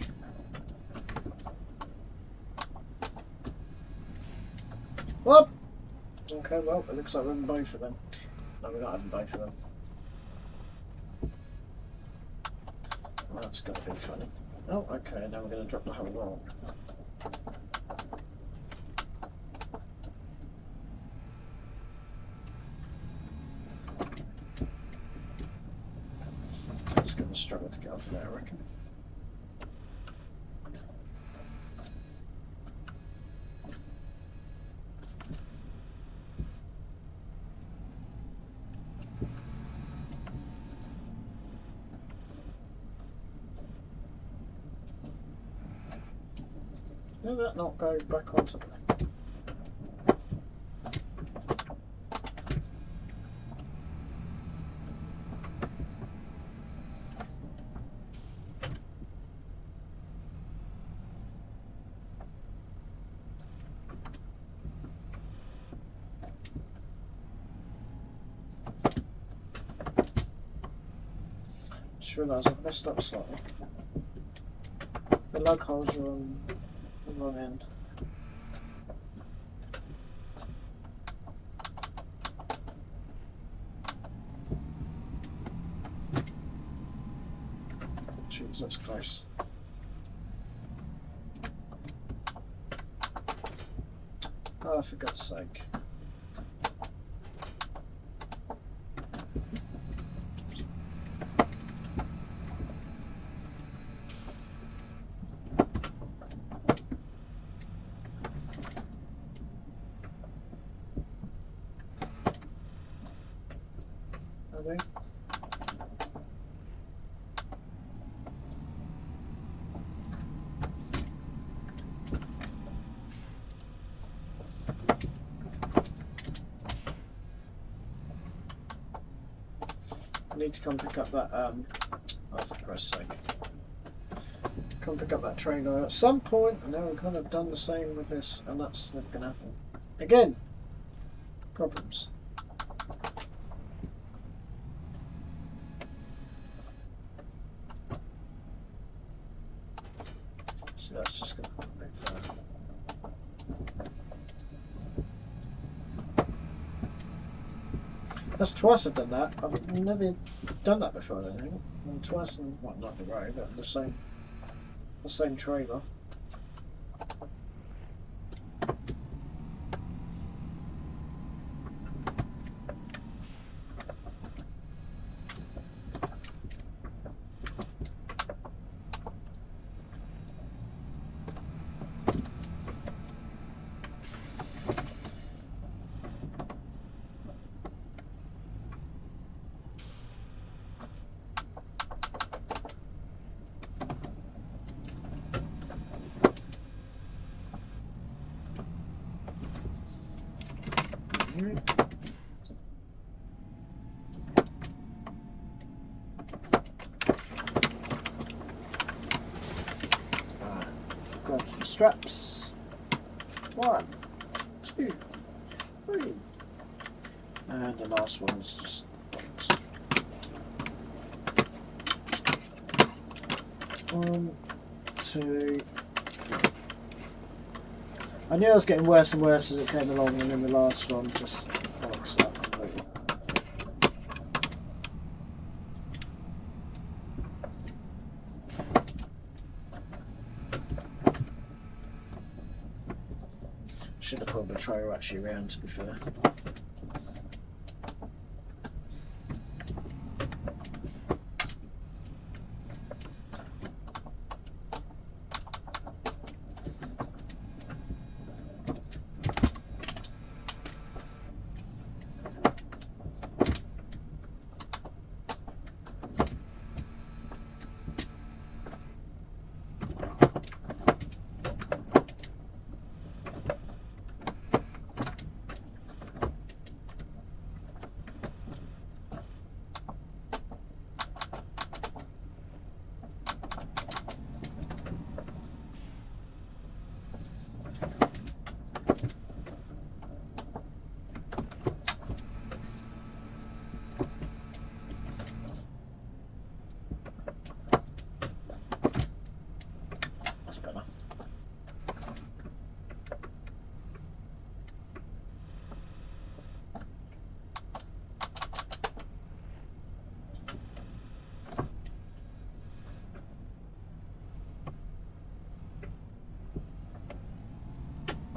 Well, okay, well, it looks like we're having both of them. No, we're not having both of them. Well, that's going to be funny. Oh, okay, now we're going to drop the whole roll. It's going to struggle to get off there, I reckon. Did that not go back onto the... Just realised I've messed up slightly. The lug holes are on the wrong end. Jeez, that's close. Oh, for God's sake. I need to come pick up that, oh, for Christ's sake. Come pick up that trailer at some point. I know we've kind of done the same with this, and that's never going to happen. Again, problems. So that's just going to be a bit further. That's twice I've done that. I've never done that before, I don't think. And twice, and well, not the road, but the same trailer. Grab some straps. 1, 2, 3. And the last one is just box. 1, 2, 3. I knew I was getting worse and worse as it came along, and then the last one just boxed up completely. Should have pulled the trailer actually around, to be fair.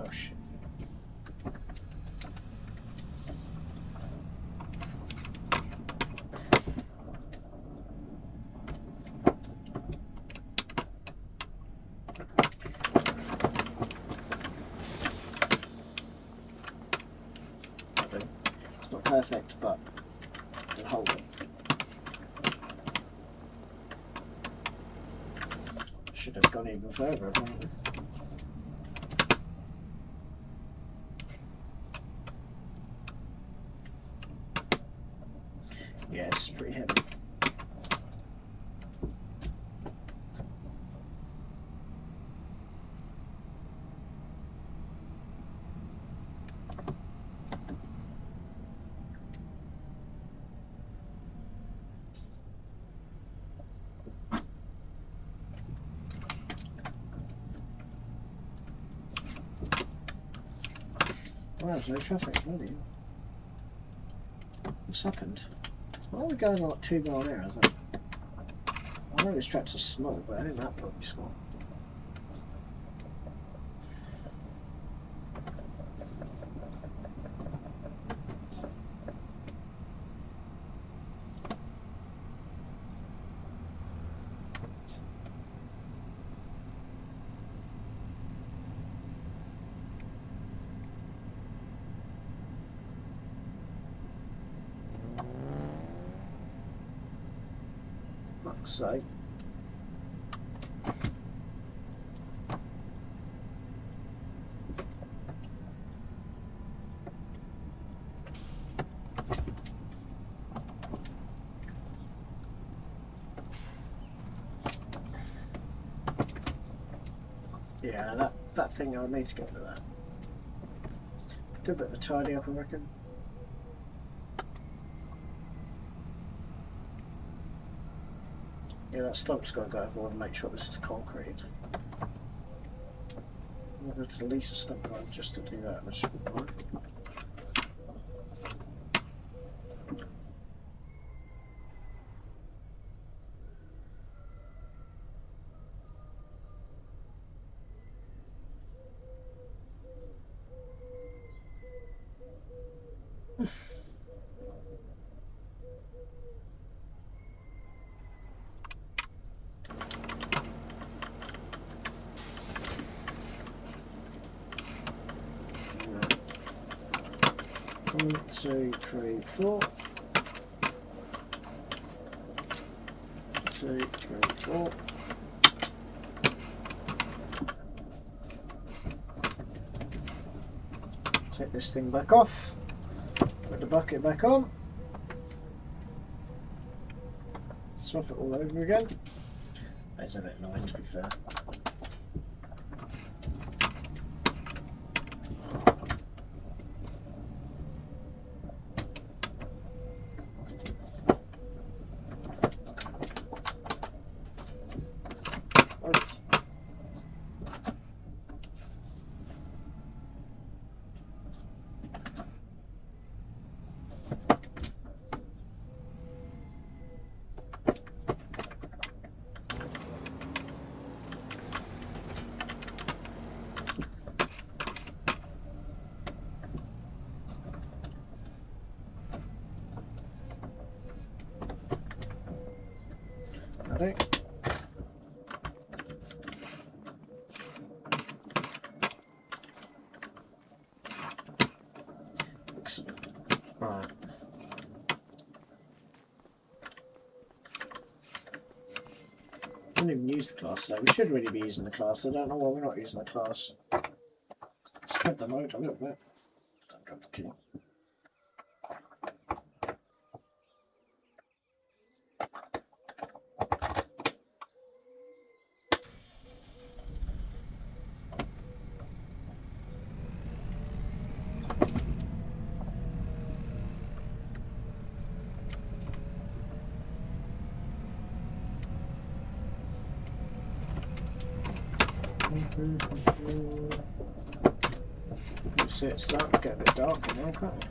Oh shit. It's not perfect, but it'll hold it. Should have gone even further, apparently. Yeah, it's pretty heavy. Wow, there's no traffic, bloody. What's happened? Why are we going like 2 mile an hour? Is that... I know this tracks are small, but I think that probably small. Fuck's sake. Yeah, that thing, I need to get rid of that. Do a bit of a tidy up, I reckon. Yeah, that stump's got to go over and make sure this is concrete. I'm going to lease a stump line just to do that, which should be fine. 1, 2, 3, 4. 2, 3, 4. Take this thing back off. Put the bucket back on. Swap it all over again. That's a bit annoying, to be fair. Ready? Excellent. Right. I didn't even use the class today. We should really be using the class. I don't know why we're not using the class. Spread the load a little bit. Don't drop the key. You see it's starting to get a bit darker now, can't you?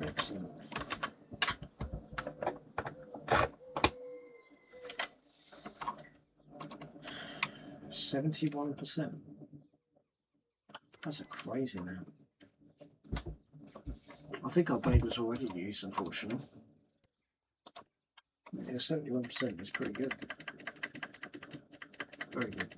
Excellent. 71%. That's a crazy amount. I think our blade was already used, unfortunately. Yeah, 71% is pretty good. Very good.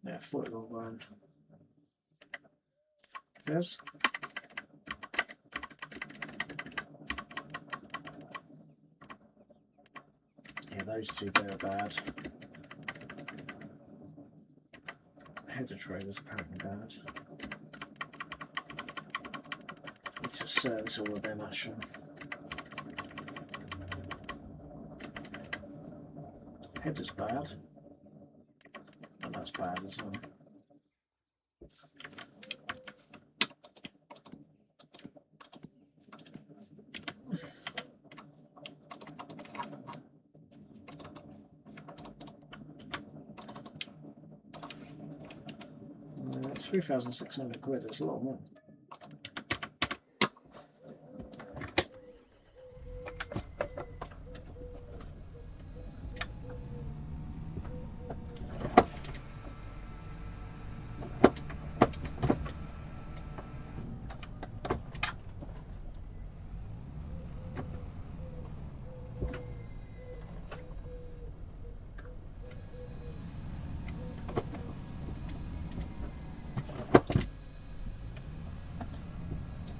Yeah, 41 grand. Yes. Yeah, those two there are bad. Header tray was apparently bad. Need to service all of them actually. Header's bad. And that's bad as well. It's 3,600 quid, it's a lot of money.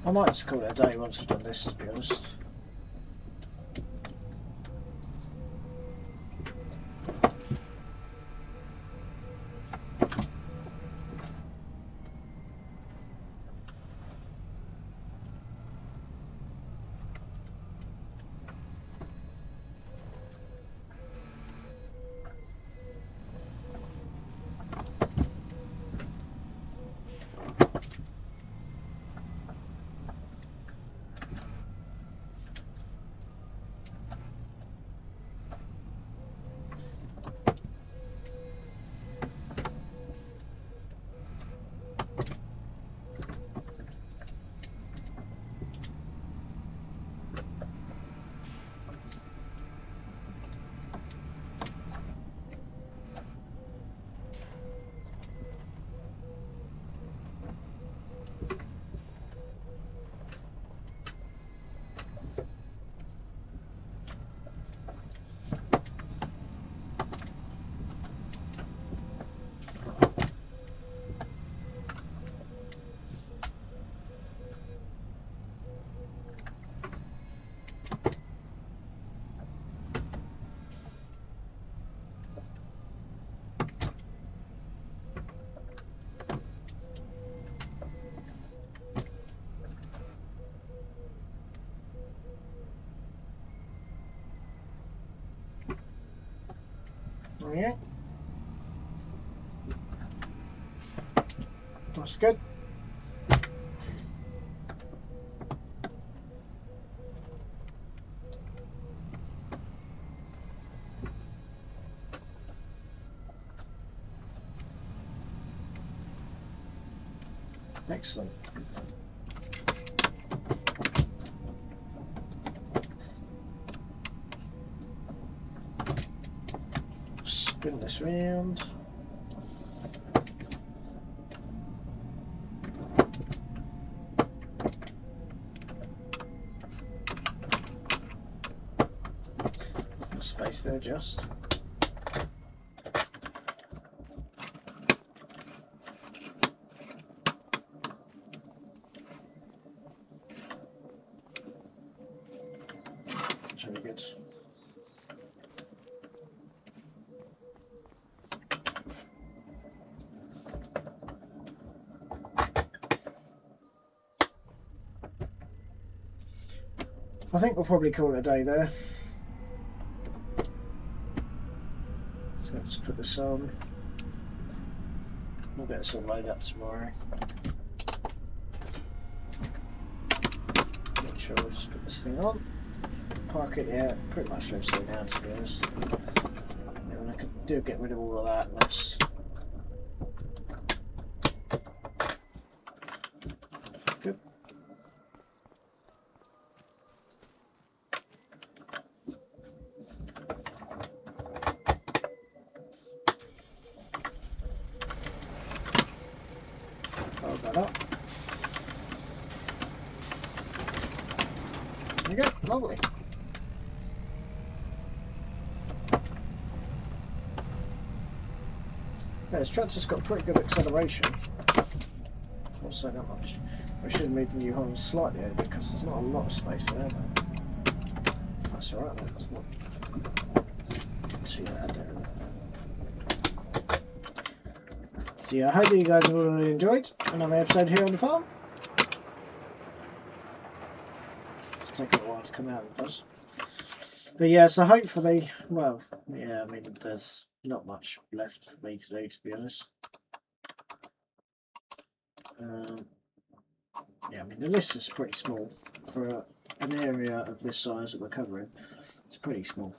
I might just call it a day once I've done this, to be honest. Yeah. That's good. Excellent. Spin this round. Space there just. That's really good. I think we'll probably call it a day there. So I'll just put this on. We'll get this all loaded up tomorrow. Make sure we'll just put this thing on. Park it, yeah, pretty much lives here now, to be honest. Yeah, I could do get rid of all of that. That's good. Hold that up. There you go, lovely. Yeah, this tractor's got pretty good acceleration. Not so that much. I should have moved the new horn slightly over because there's not a lot of space there, but that's alright, that's not too bad there. So yeah, I hope you guys have all really enjoyed another episode here on the farm. It's taken a while to come out, it does. But yeah, so hopefully, well, yeah, I mean, there's not much left for me to do, to be honest. Yeah, I mean, the list is pretty small for an area of this size that we're covering. It's pretty small.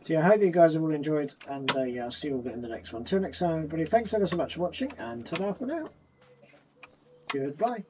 So yeah, I hope you guys have all enjoyed, and yeah, I'll see you all in the next one. Till next time, everybody, thanks ever so much for watching, and ta-da for now. Goodbye.